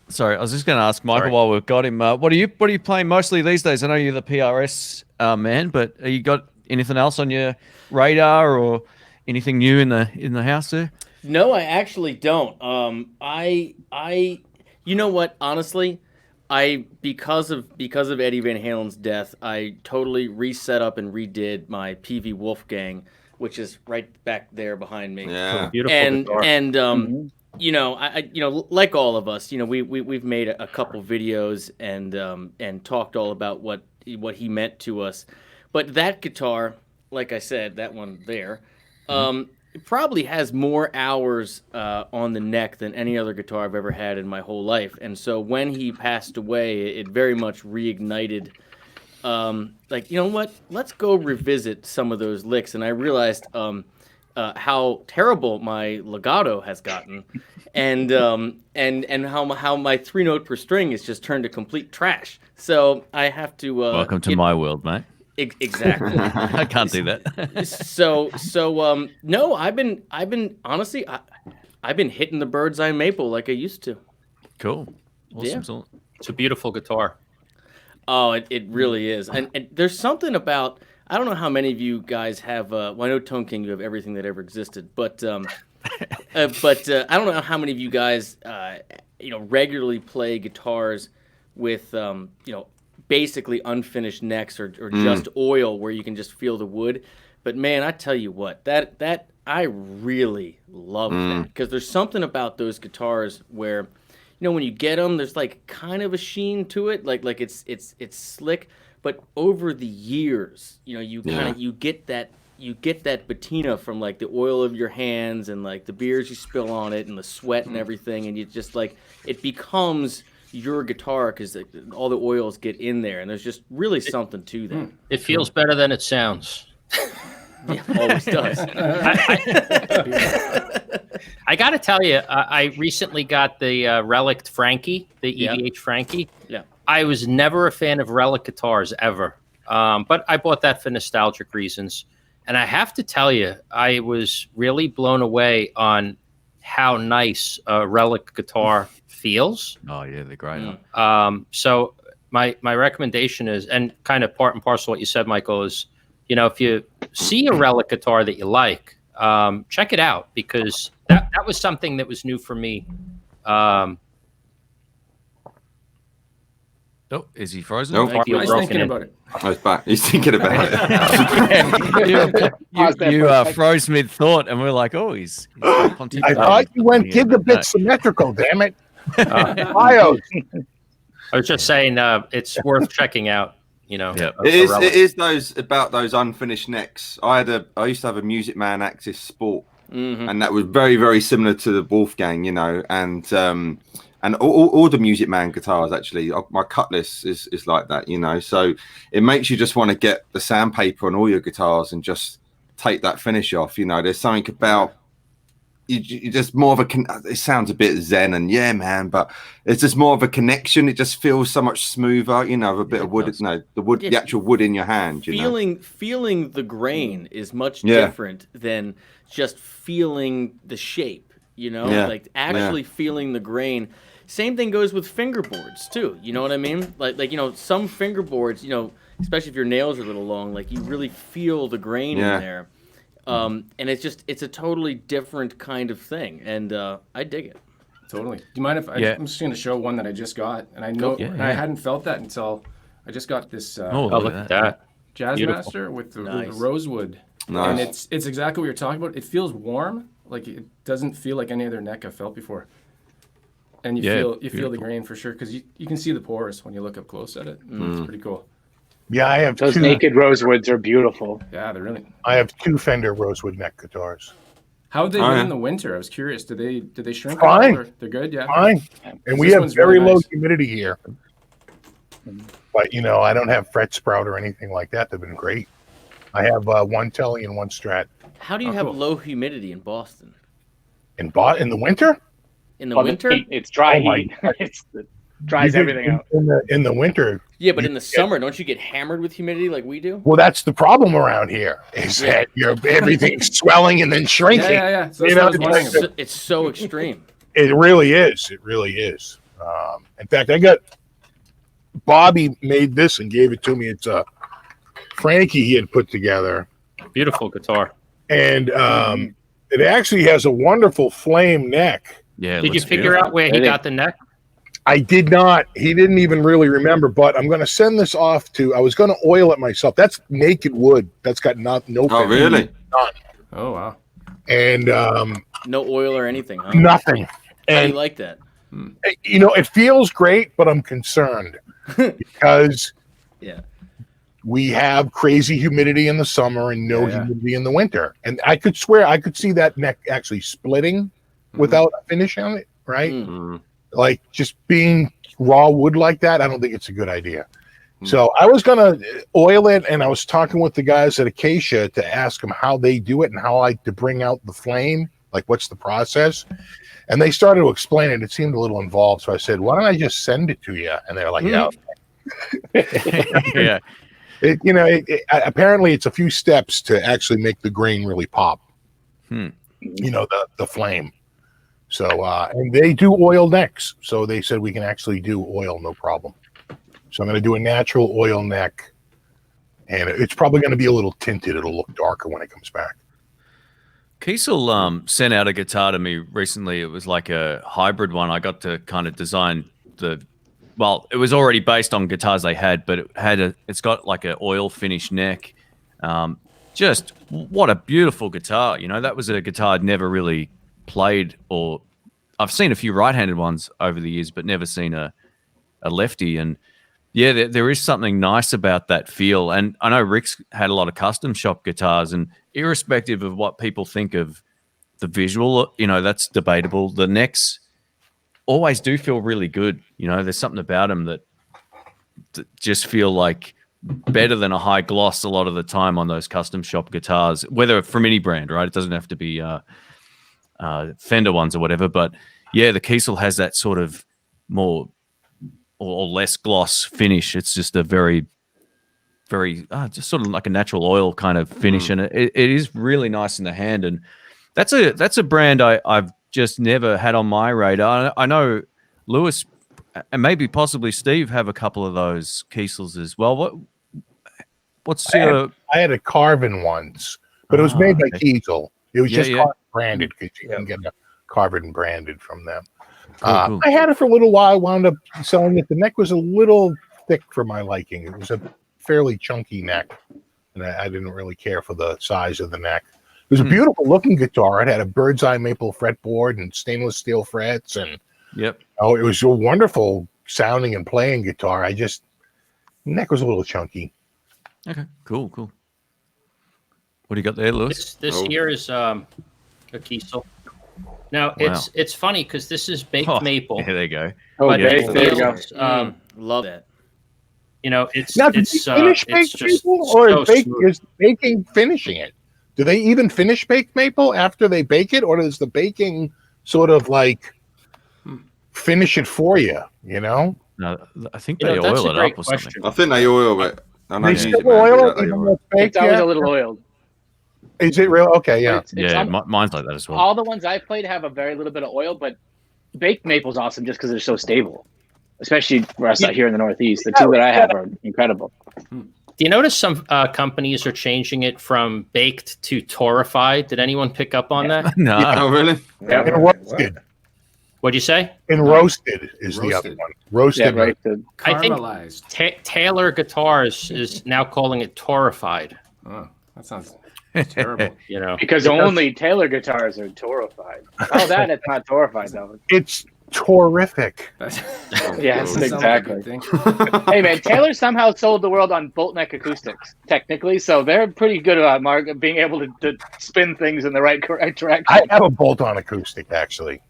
Sorry, I was just going to ask Michael while we've got him. What are you playing mostly these days? I know you're the PRS man, but you got anything else on your radar or anything new in the house there? No, I actually don't. You know what? Honestly, because of Eddie Van Halen's death, I totally reset up and redid my PV Wolfgang, which is right back there behind me. Yeah, beautiful guitar. And like all of us, we've made a couple videos and talked all about what he meant to us. But that guitar, like I said, that one there, it probably has more hours on the neck than any other guitar I've ever had in my whole life. And so when he passed away, it very much reignited. Like, you know what? Let's go revisit some of those licks. And I realized how terrible my legato has gotten, and how my 3-note per string is just turned to complete trash. So I have to. Welcome to my world, mate. Exactly. I can't do that. So no, I've been honestly, I've been hitting the bird's eye maple like I used to. Cool. Awesome. Yeah. It's a beautiful guitar. Oh, it really is. And there's something about, I don't know how many of you guys have, well, I know Tone King, you have everything that ever existed, but I don't know how many of you guys, regularly play guitars with, basically unfinished necks or just oil where you can just feel the wood. But man, I tell you what, that I really love that, because there's something about those guitars where, when you get them, there's like kind of a sheen to it, like it's slick, but over the years, you get that patina from like the oil of your hands and like the beers you spill on it and the sweat and everything, and you just like, it becomes your guitar because all the oils get in there, and there's just really something to that. It feels better than it sounds. Yeah, always does. I got to tell you, I recently got the Relic Frankie, the EVH Frankie. Yeah. I was never a fan of Relic guitars ever, but I bought that for nostalgic reasons. And I have to tell you, I was really blown away on how nice a Relic guitar feels. Oh, yeah, they're great. So my recommendation is, and kind of part and parcel what you said, Michael, is, if you see a Relic guitar that you like, check it out, because that was something that was new for me. Oh, is he frozen? No, I was thinking about it. I was back. He's thinking about it. You froze mid-thought, and we're like, oh, he's I thought you went gigabit symmetrical, damn it. BIOS. I was just saying it's worth checking out. Yeah. It is those unfinished necks. I used to have a Music Man Axis Sport, and that was very, very similar to the Wolfgang, and all the Music Man guitars actually. My Cutlass is like that, So it makes you just want to get the sandpaper on all your guitars and just take that finish off. There's something about you just more of a. It sounds a bit zen and yeah, man, but it's just more of a connection. It just feels so much smoother, a bit of wood. The actual wood in your hand. Feeling the grain is much different than just feeling the shape. Like actually feeling the grain. Same thing goes with fingerboards too. You know what I mean? Like some fingerboards, especially if your nails are a little long, like you really feel the grain in there. And it's a totally different kind of thing, and I dig it. Totally. Do you mind if I'm just going to show one that I just got, and I know I hadn't felt that until I just got this. Look at that Jazzmaster with the Rosewood, and it's exactly what you're talking about. It feels warm, like it doesn't feel like any other neck I've felt before, and you feel the grain for sure, because you can see the pores when you look up close at it. It's pretty cool. Yeah, I have those naked Rosewoods are beautiful. Yeah, they're really. I have 2 Fender Rosewood neck guitars. How would they do in the winter? I was curious. Do they shrink? Fine. They're good. Yeah. Fine. And we have very low humidity here. But I don't have fret sprout or anything like that. They've been great. I have 1 Telly and 1 Strat. How do you have low humidity in Boston? In the winter? In the winter, it's dry heat. It dries everything out. In the winter. Yeah, but in the summer, don't you get hammered with humidity like we do? Well, that's the problem around here. Is that everything's swelling and then shrinking? Yeah. So it's so extreme. It really is. It really is. In fact, Bobby made this and gave it to me. It's a Frankie he had put together. Beautiful guitar. And it actually has a wonderful flame neck. Yeah. Did you figure out where he got the neck? I did not. He didn't even really remember, but I'm going to send this off I was going to oil it myself. That's naked wood. That's got no. Oh, really? None. Oh, wow. And no oil or anything, huh? Nothing. How do you like that? It feels great, but I'm concerned because we have crazy humidity in the summer and no humidity in the winter. And I could swear I could see that neck actually splitting without a finish on it, right? Like just being raw wood like that, I don't think it's a good idea. So I was gonna oil it, and I was talking with the guys at Acacia to ask them how they do it and how to bring out the flame, like what's the process. And they started to explain it. It seemed a little involved, so I said, "Why don't I just send it to you?" And they're like, "Yeah." Yeah. Apparently it's a few steps to actually make the grain really pop. The flame. So and they do oil necks, so they said we can actually do oil no problem. So I'm going to do a natural oil neck, and it's probably going to be a little tinted. It'll look darker when it comes back. Kiesel sent out a guitar to me recently. It was like a hybrid one. I got to kind of design well, it was already based on guitars they had, but it's got like an oil finish neck. Just what a beautiful guitar. That was a guitar I'd never really played, or I've seen a few right-handed ones over the years, but never seen a lefty. And yeah, there is something nice about that feel. And I know Rick's had a lot of custom shop guitars, and irrespective of what people think of the visual, that's debatable. The necks always do feel really good. There's something about them that just feel like better than a high gloss a lot of the time on those custom shop guitars, whether from any brand, right? It doesn't have to be Fender ones or whatever. But yeah, the Kiesel has that sort of more or less gloss finish. It's just a very, very, just sort of like a natural oil kind of finish. And it is really nice in the hand. And that's a brand I've just never had on my radar. I know Lewis and maybe possibly Steve have a couple of those Kiesels as well. What's your... I had a Carvin once, but it was made by Kiesel. It was just Carvin branded, because you can get a Carvin branded from them. Cool. I had it for a little while. I wound up selling it. The neck was a little thick for my liking. It was a fairly chunky neck, and I didn't really care for the size of the neck. It was a beautiful looking guitar. It had a bird's eye maple fretboard and stainless steel frets, and it was a wonderful sounding and playing guitar. The neck was a little chunky. Okay, cool. What do you got there, Lewis? This here is a Kiesel. Now it's funny because this is baked maple. Yeah, there you go. There you go. Love that. It's baked maple, or is baking finishing it? Do they even finish baked maple after they bake it, or does the baking sort of like finish it for you? No, I think they oil it up or something. I think they oil it. They still oil it even though it's baked. It's always a little oiled. Is it real? Okay, yeah. Mine's like that as well. All the ones I've played have a very little bit of oil, but baked maple's awesome just because they're so stable, especially where I out here in the Northeast. The two that I have are incredible. Do you notice some companies are changing it from baked to torrified? Did anyone pick up on that? No. Oh, really? Yeah. And roasted. What'd you say? And roasted is the other one. Roasted. Yeah, roasted. I think Taylor Guitars is now calling it torrified. Oh, that sounds terrible. Because only Taylor guitars are torrified. Oh, it's not torrified though. It's terrific. Yes, exactly. Hey man, Taylor somehow sold the world on bolt neck acoustics, technically, so they're pretty good about being able to spin things in the right direction. I have a bolt-on acoustic, actually.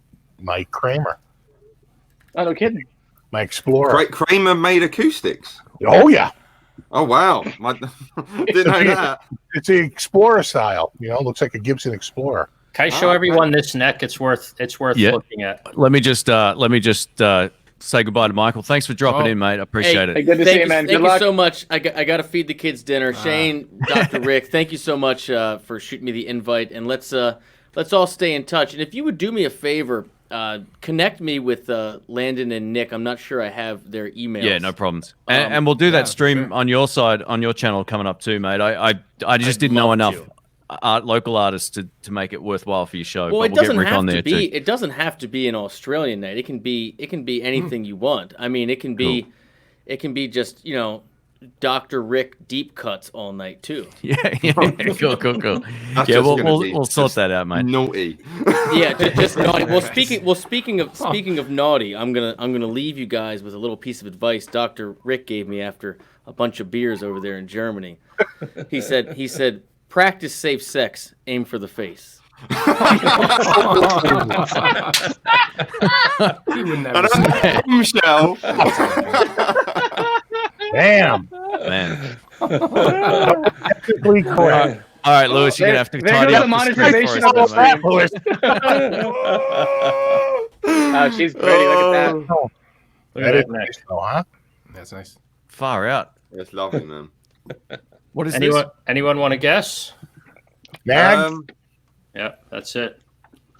My Kramer. Oh, no kidding. My Explorer. Kramer made acoustics. Oh yeah. Oh wow! Didn't know that. It's the Explorer style. Looks like a Gibson Explorer. Can I show everyone this neck? It's worth looking at. Let me just say goodbye to Michael. Thanks for dropping in, mate. I appreciate it. Hey, good to see you, man. Thank you so much. I got to feed the kids dinner. Shane, Dr. Rick, thank you so much for shooting me the invite, and let's all stay in touch. And if you would do me a favor, connect me with Landon and Nick. I'm not sure I have their emails. Yeah, no problems. And we'll do that stream on your side, on your channel coming up too, mate. I just didn't know enough local artists to make it worthworthwhile for your show. Well, but we'll get Rick on there too. It doesn't have to be an Australian night. It can be anything you want. I mean, it can be just Dr. Rick deep cuts all night too. Yeah, cool. That's Yeah, just gonna be we'll sort just that out, mate. Naughty. Yeah, just naughty. Well, speaking of naughty, I'm gonna leave you guys with a little piece of advice Dr. Rick gave me after a bunch of beers over there in Germany. He said, practice safe sex, aim for the face. He wouldn't have Michelle. Damn. Man. Technically correct. All right, Lewis, you're gonna have to There tidy goes up the the script monetization for us, of then, the mate. Oh, she's pretty. Look at that. Look That at is that. nice, though, huh? That's nice. Far out. That's lovely, man. What is Anyone want to guess? Mag? Yeah, that's it.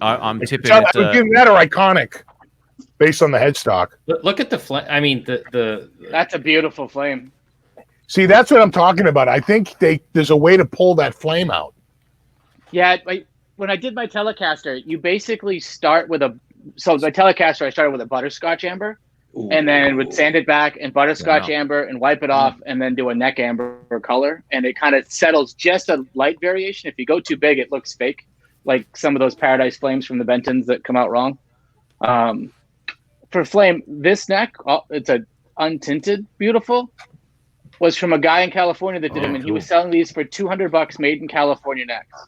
this? I'm tipping Tell it. that would that or iconic, based on the headstock. Look at the flame. I mean, the That's a beautiful flame. See, that's what I'm talking about. I think there's a way to pull that flame out. Yeah, when I did my Telecaster, you basically start with my Telecaster, I started with a butterscotch amber, and then would sand it back and butterscotch amber and wipe it off, and then do a neck amber color, and it kind of settles just a light variation. If you go too big, it looks fake, like some of those Paradise Flames from the Bentons that come out wrong. For flame, this neck, it's a untinted, beautiful. Was from a guy in California that did them, and he was selling these for $200 made in California necks.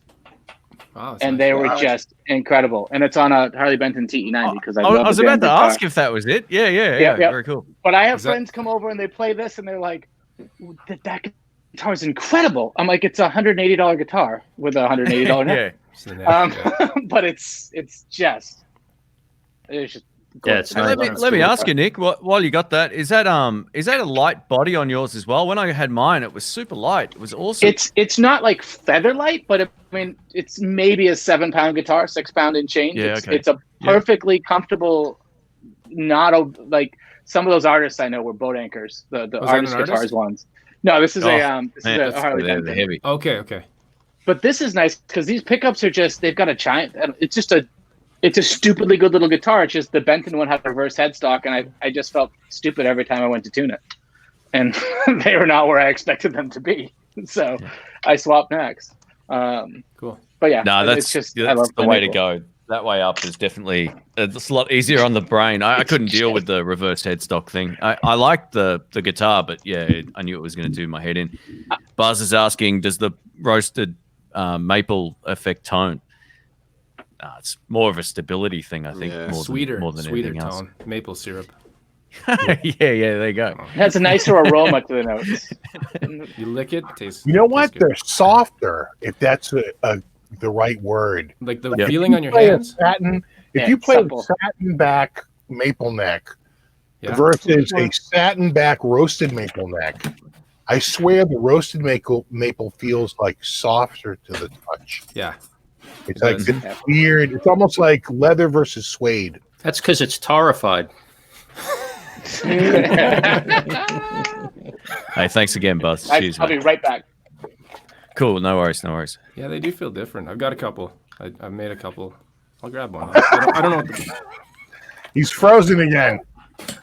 Wow, And they were just incredible. And it's on a Harley Benton TE90 because I was about to ask if that was it. Yeah. Very cool. But I have friends come over and they play this and they're like, that guitar is incredible. I'm like, it's a $180 guitar with a $180 neck. But it's just yeah, it's nice. Let me ask you, Nick. While you got that, is that a light body on yours as well? When I had mine, it was super light. It was awesome. It's not like feather light, but it's maybe a 7-pound guitar, 6 pound and change. Yeah, It's a perfectly comfortable, not like some of those artists I know were boat anchors. The artist guitars ones. No, this is a Harley Benton. Heavy. Okay. But this is nice because these pickups are they've got a giant. It's a stupidly good little guitar. It's just the Benton one had a reverse headstock, and I just felt stupid every time I went to tune it. And they were not where I expected them to be. So I swapped necks. Cool. But yeah, no, that's I love the way to go. That way up is definitely it's a lot easier on the brain. I couldn't deal with the reverse headstock thing. I liked the guitar, but yeah, I knew it was going to do my head in. Buzz is asking, does the roasted maple affect tone? It's more of a stability thing, I think. Sweeter than anything tone. else. Maple syrup. yeah, there you go. It has a nicer aroma to the notes. You lick it, tastes. You know what? tastes good. They're softer, if that's the right word. Like the feeling on your play hands. If you play a satin back maple neck versus a satin back roasted maple neck, I swear the roasted maple feels like softer to the touch. Yeah. It's like weird. It's almost like leather versus suede. That's because it's tarified. Hey, thanks again, Buzz. Cheers, I'll be right back. Cool. No worries. Yeah, they do feel different. I've got a couple. I've made a couple. I'll grab one. I don't know what to do. He's frozen again.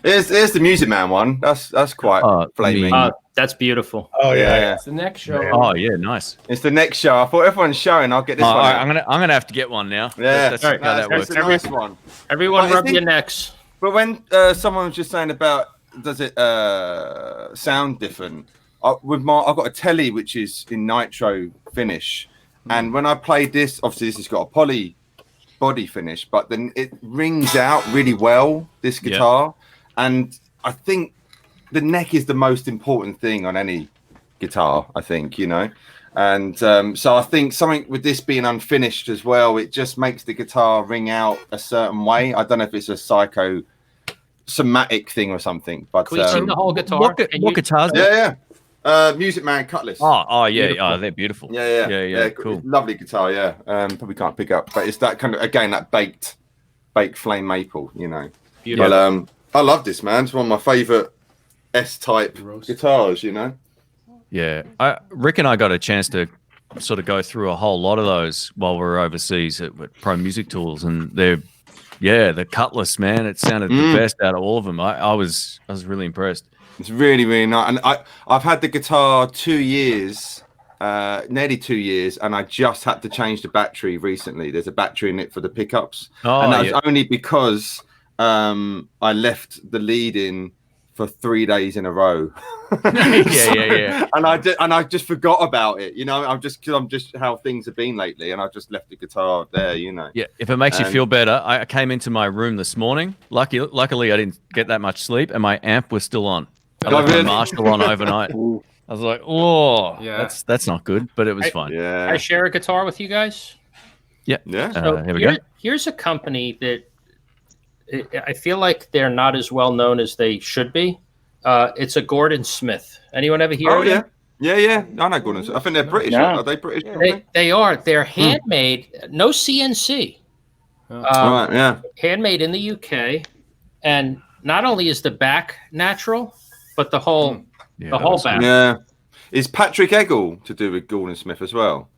Here's the Music Man one. That's quite flaming. That's beautiful. Oh yeah. It's the next show. Oh yeah, nice. It's the next show. I thought everyone's showing. I'll get this one. All right, I'm gonna have to get one now. Yeah, that's how that works. That's a nice one. Everyone rub your necks. But when someone was just saying about does it sound different? I've got a telly which is in nitro finish, and when I played this, obviously this has got a poly body finish, but then it rings out really well, this guitar, and I think the neck is the most important thing on any guitar, I think, and so I think something with this being unfinished as well, it just makes the guitar ring out a certain way. I don't know if it's a psychosomatic thing or something, but can we sing the whole guitar? What guitars? Yeah. Music Man Cutlass. Oh yeah. Oh, they're beautiful. Yeah. Cool. Lovely guitar. Yeah. Probably can't pick up, but it's that kind of that baked flame maple. Beautiful. But I love this, man. It's one of my favorite S-type guitars. Yeah. Rick and I got a chance to sort of go through a whole lot of those while we were overseas at Pro Music Tools, and they're Yeah, the Cutlass, man. It sounded the best out of all of them. I was really impressed. It's really, really nice. And I've had the guitar 2 years, nearly 2 years, and I just had to change the battery recently. There's a battery in it for the pickups. And that was only because I left the lead in for 3 days in a row. yeah. And I just forgot about it. You know, I'm just how things have been lately, and I just left the guitar there. You know. Yeah. If it makes you feel better, I came into my room this morning. Luckily, I didn't get that much sleep, and my amp was still on. I left my Marshall on overnight. I was like, oh, yeah, that's not good, but it was fine. Yeah. I share a guitar with you guys. Yeah. So here we go. Here's a company that I feel like they're not as well known as they should be. It's a Gordon Smith. Anyone ever hear of them? Yeah. I know Gordon Smith. I think they're British. Yeah. Are they British? They are. They're handmade, no CNC. Right, yeah. Handmade in the UK, and not only is the back natural, but the whole back. Yeah. Is Patrick Eggle to do with Gordon Smith as well?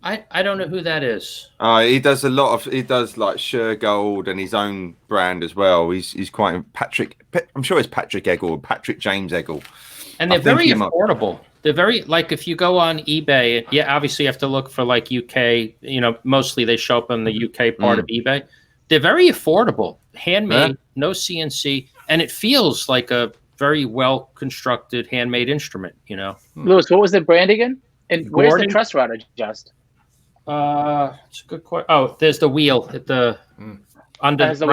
I don't know who that is. He does like Shergold and his own brand as well. He's quite I'm sure it's Patrick Eggle or Patrick James Eggle. And they're very affordable. They're very, like, if you go on eBay, obviously you have to look for like UK, mostly they show up on the UK part of eBay. They're very affordable, handmade, no CNC, and it feels like a very well constructed handmade instrument, Lewis, what was the brand again? And where's the truss rod adjust? It's a good question. Oh, there's the wheel at the under the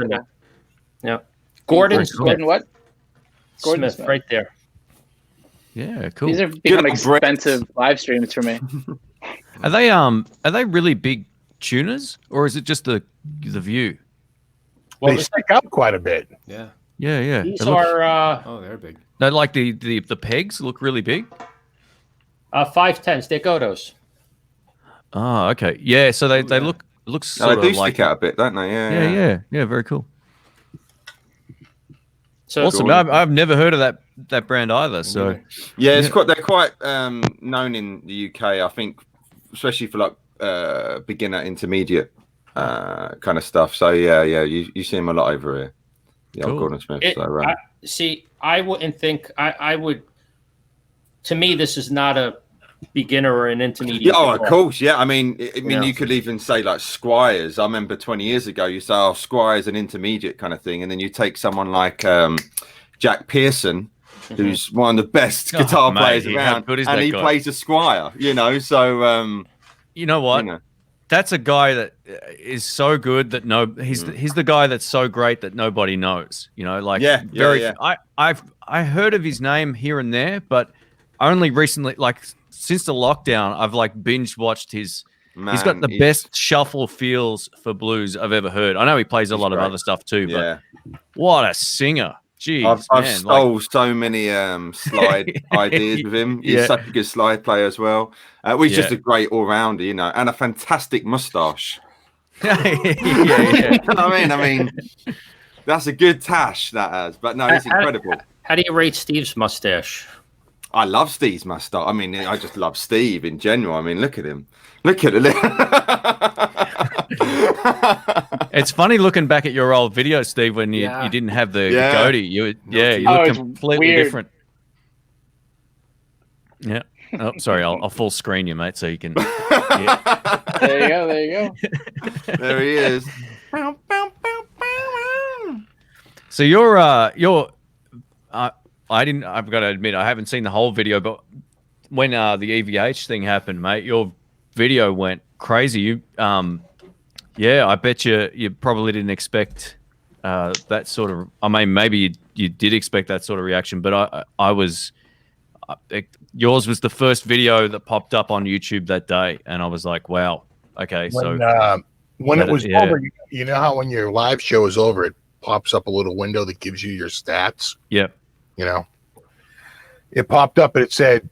neck. Yeah. Gordon what? Gordon Smith, right there. Yeah, cool. These are become expensive live streams for me. Are they really big tuners, or is it just the view? Well, they stick out quite a bit. Yeah. These are they're big. They like the pegs look really big. 510s. They're Godos. Oh, okay. Yeah, so they look sort they do of like stick out a bit, don't they? Yeah. Very cool. So awesome. I've never heard of that brand either. So they're quite known in the UK, I think, especially for like beginner, intermediate kind of stuff. So you see them a lot over here. Yeah, cool. Gordon Smith. I wouldn't think I would. To me, this is not a beginner or an intermediate. Yeah, of course. Yeah, I mean, you could even say like Squires. I remember 20 years ago, you say, "Oh, Squires an intermediate kind of thing," and then you take someone like Jack Pearson, who's one of the best guitar players around, and he plays a Squire. So you know what? That's a guy that is so good that he's the guy that's so great that nobody knows. I heard of his name here and there, but only recently, like since the lockdown, I've like binge watched his. He's got the best shuffle feels for blues I've ever heard. I know he plays a lot of other stuff too, but what a singer! Jeez, I've stole so many slide ideas with him. He's such a good slide player as well. He's just a great all-rounder, and a fantastic mustache. I mean, that's a good tash that has. But no, he's incredible. How do you rate Steve's mustache? I love Steve's mustache. I mean, I just love Steve in general. I mean, look at him. Look at it. It's funny looking back at your old videos, Steve, when you didn't have the goatee. You look completely different. Yeah. Oh, sorry. I'll full screen you, mate, so you can. There you go. There he is. So I've got to admit, I haven't seen the whole video, but when the EVH thing happened, mate, your video went crazy. I bet you probably didn't expect that sort of. I mean, maybe you did expect that sort of reaction, but I was. Yours was the first video that popped up on YouTube that day, and I was like, "Wow, okay." When it was over, you know how when your live show is over, it pops up a little window that gives you your stats. Yep. It popped up and it said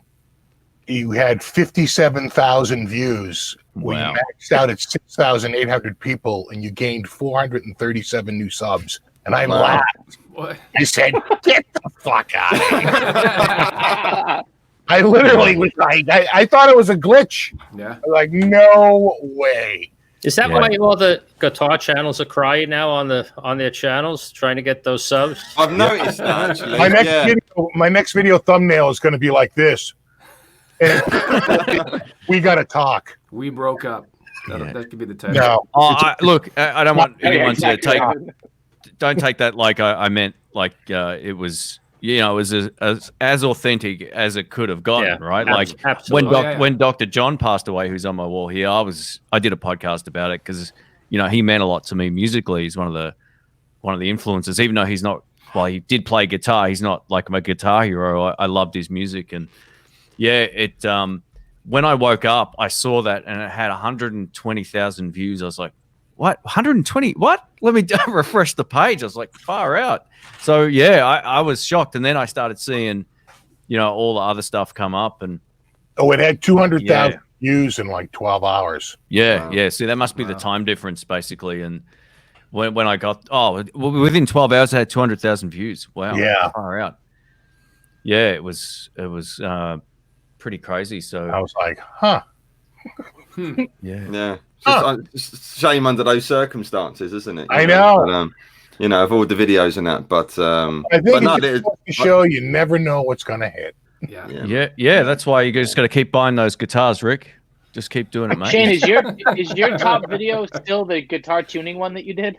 you had 57,000 views. Wow. You maxed out at 6,800 people, and you gained 437 new subs. And I laughed. What? I said, "Get the fuck out of here!" I literally was like, I thought it was a glitch. Yeah. Like, no way. Is that why all the guitar channels are crying now on their channels, trying to get those subs? I've noticed that actually. My next video thumbnail is going to be like this. And we got to talk. We broke up. That could be the title. No. Look, I don't want anyone to take. Don't take that like I meant like it was. It was as authentic as it could have gotten, right? Like absolutely. when Dr. John passed away, who's on my wall here, I did a podcast about it because he meant a lot to me musically. He's one of the influences, even though he's not. Well, he did play guitar. He's not like my guitar hero. I loved his music, and when I woke up, I saw that and it had 120,000 views. I was like, what? 120? What? Let me refresh the page. I was like, far out. So I was shocked, and then I started seeing, all the other stuff come up, and it had 200,000 views in like 12 hours. Yeah. See, that must be the time difference, basically. And when I got within 12 hours, I had 200,000 views. Wow. Yeah. Far out. Yeah, it was pretty crazy. So I was like, huh. Yeah. Just shame under those circumstances, isn't it? I know. But, of all the videos and that, but I think it's a show. You never know what's gonna hit. Yeah. That's why you just got to keep buying those guitars, Rick. Just keep doing it, mate. Shane, is your top video still the guitar tuning one that you did?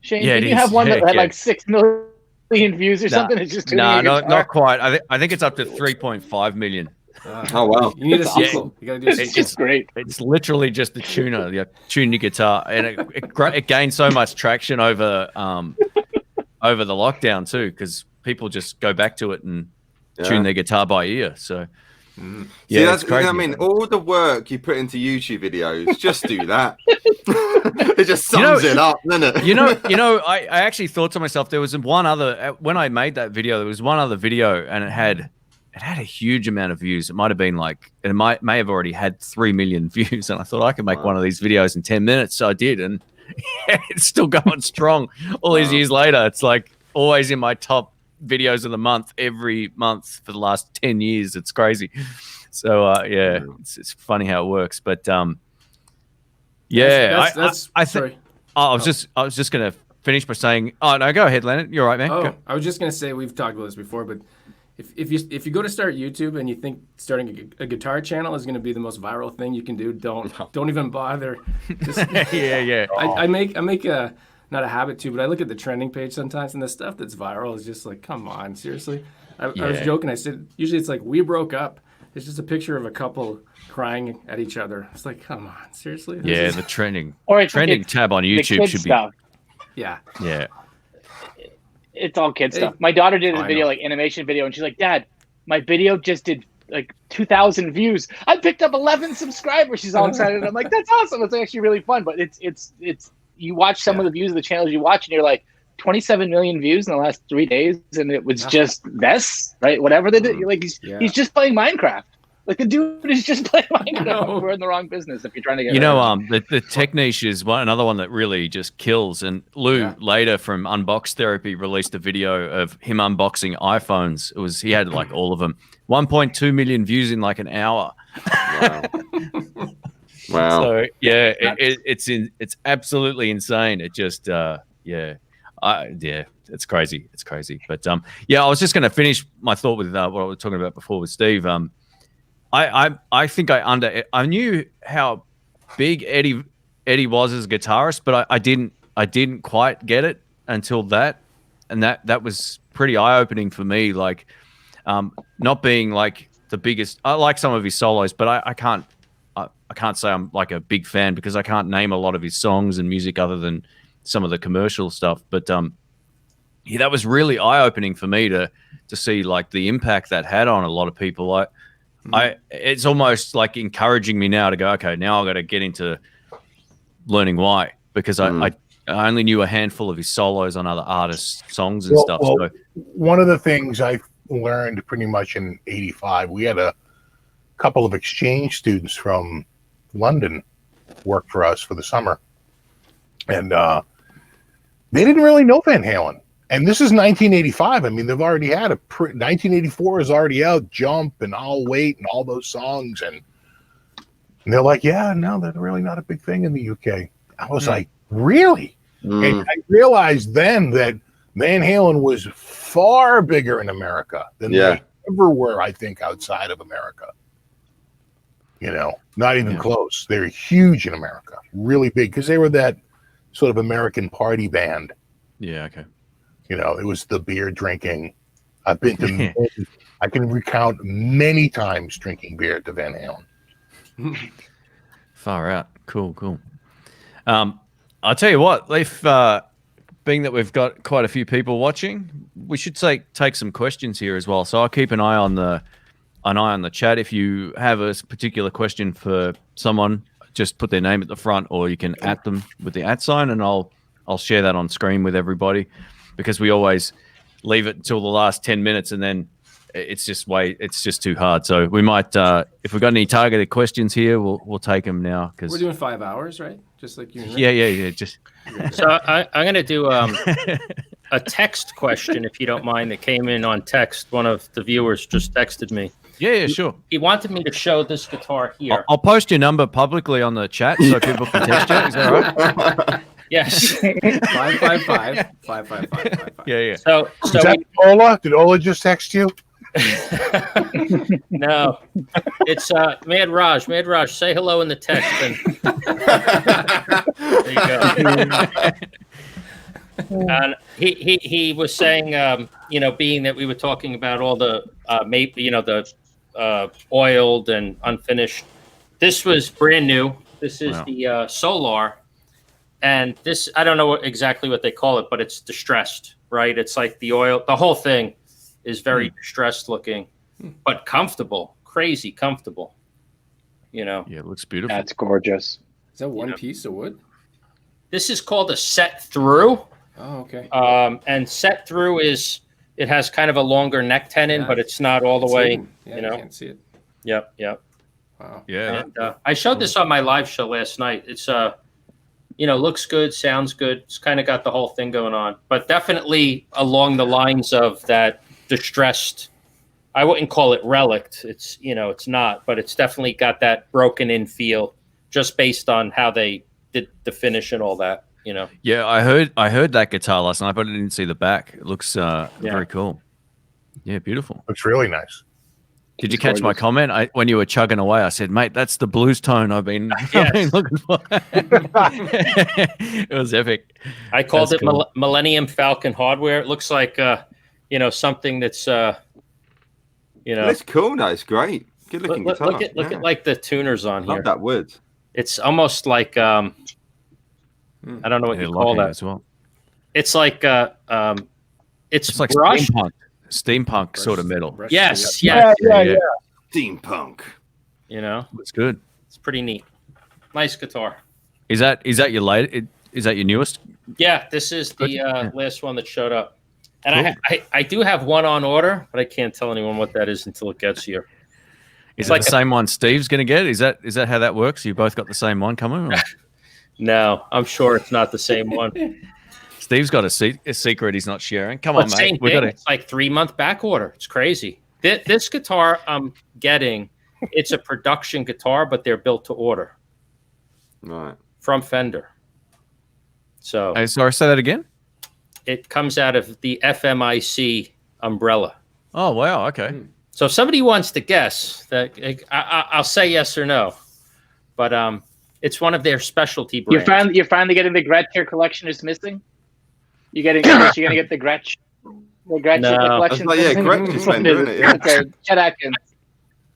Shane, did you have one that had like 6 million views or something? It's just tuning not quite. I think it's up to 3.5 million. Oh wow! You need a sequel. You gotta do. It's just great. It's literally just the tuner, tune your guitar, and it gained so much traction over the lockdown too, because people just go back to it and tune their guitar by ear. So that's crazy. I mean, all the work you put into YouTube videos, just do that. It just sums it up, doesn't it? I actually thought to myself, there was one other when I made that video. There was one other video, and it had a huge amount of views. It might have been may have already had 3 million views. And I thought I could make one of these videos in 10 minutes. So I did. And it's still going strong all these years later. It's like always in my top videos of the month, every month for the last 10 years. It's crazy. So it's funny how it works. But I was just going to finish by saying, oh no, go ahead, Leonard. You're right, man. Oh, I was just going to say, we've talked about this before, but if you go to start YouTube and you think starting a guitar channel is going to be the most viral thing you can do, don't even bother. Just, I make a not a habit to, but I look at the trending page sometimes, and the stuff that's viral is just like, come on, seriously. I was joking. I said usually it's like we broke up. It's just a picture of a couple crying at each other. It's like, come on, seriously. The trending tab on YouTube should be. Stuff. Yeah. It's all kid stuff. My daughter did a video, like animation video, and she's like, Dad, my video just did like 2,000 views. I picked up 11 subscribers. She's all excited. I'm like, that's awesome. It's actually really fun. But it's you watch some of the views of the channels you watch, and you're like, 27 million views in the last 3 days, and it was just this, right? Whatever they did, you're like, he's just playing Minecraft. Like, the dude is just playing Minecraft. We're in the wrong business if you're trying to get the tech niche is another one that really just kills. And Lou later from Unbox Therapy released a video of him unboxing iPhones. He had like all of them. 1.2 million views in like an hour. Wow. So it's absolutely insane. It just it's crazy. It's crazy. But I was just going to finish my thought with what I was talking about before with Steve. I think I knew how big Eddie was as a guitarist, but I didn't quite get it until that, and that was pretty eye-opening for me. Like, not being like the biggest. I like some of his solos, but I can't say I'm like a big fan because I can't name a lot of his songs and music other than some of the commercial stuff. But that was really eye-opening for me to see like the impact that had on a lot of people. It's almost like encouraging me now to go, okay, now I've got to get into learning why, because I only knew a handful of his solos on other artists' songs and stuff. So one of the things I learned pretty much in '85, we had a couple of exchange students from London work for us for the summer, and they didn't really know Van Halen. And this is 1985. I mean, they've already had 1984 is already out, Jump and I'll Wait and all those songs. And they're like, yeah, no, they're really not a big thing in the UK. I was like, really? And I realized then that Van Halen was far bigger in America than they ever were, I think, outside of America. You know, not even close. They're huge in America, really big, because they were that sort of American party band. Yeah, okay. You know, it was the beer drinking. I've been to, I can recount many times drinking beer at the Van Halen. Far out. Cool. I'll tell you what, Leif, being that we've got quite a few people watching, we should take some questions here as well. So I'll keep an eye on the chat. If you have a particular question for someone, just put their name at the front, or you can @ them with the @ sign, and I'll share that on screen with everybody, because we always leave it until the last 10 minutes and then it's just too hard. So we might, if we've got any targeted questions here, we'll take them now. Cause we're doing 5 hours, right? Just like you. Yeah. Just so I'm going to do a text question, if you don't mind, that came in on text. One of the viewers just texted me. Yeah, sure. He wanted me to show this guitar here. I'll post your number publicly on the chat so people can text you. Is that right? Yes. 555. Yeah. So is that Ola? Did Ola just text you? No, it's Mad Raj. Mad Raj, say hello in the text. There you go. And he was saying, being that we were talking about all the oiled and unfinished. This was brand new. This is the Solar, and this, I don't know exactly what they call it, but it's distressed, right? It's like the oil. The whole thing is very distressed looking, but comfortable, crazy comfortable. Yeah, it looks beautiful. That's gorgeous. Is that one piece of wood? This is called a set through. Oh, okay. And set through it has kind of a longer neck tenon, but it's not all the way. Yeah, you can't see it. Yep. Wow. Yeah. And, I showed this on my live show last night. It's looks good, sounds good. It's kind of got the whole thing going on, but definitely along the lines of that distressed. I wouldn't call it relict. It's it's not, but it's definitely got that broken in feel, just based on how they did the finish and all that. Yeah, I heard that guitar last night, but I didn't see the back. It looks very cool. Yeah, beautiful. Looks really nice. Did you catch my comment? When you were chugging away, I said, "Mate, that's the blues tone I've been looking for." It was epic. I called it cool. Millennium Falcon hardware. It looks like something that's It's cool. No, it's great. Good looking guitar. Look at like the tuners on here. Love that wood. It's almost like I don't know what you call that as well. It's like it's like brushed. Steampunk sort of metal. Yes. Yeah. Steampunk. It's good. It's pretty neat. Nice guitar. Is that your latest? Is that your newest? Yeah, this is the last one that showed up. And cool. I do have one on order, but I can't tell anyone what that is until it gets here. Is it like the same one Steve's going to get? Is that how that works? You both got the same one coming? Or? No, I'm sure it's not the same one. Steve's got a secret he's not sharing. Come on, mate. It's like 3-month back order. It's crazy. This guitar I'm getting, it's a production guitar, but they're built to order. Right. From Fender. So. Sorry, say that again? It comes out of the FMIC umbrella. Oh, wow. Okay. So if somebody wants to guess, that I'll say yes or no. But it's one of their specialty brands. You're finally getting the Gretsch your collection is missing? You're going to get the Gretsch? The Gretsch collection? Gretsch is Fender, isn't it? Yeah. Okay, Chet Atkins.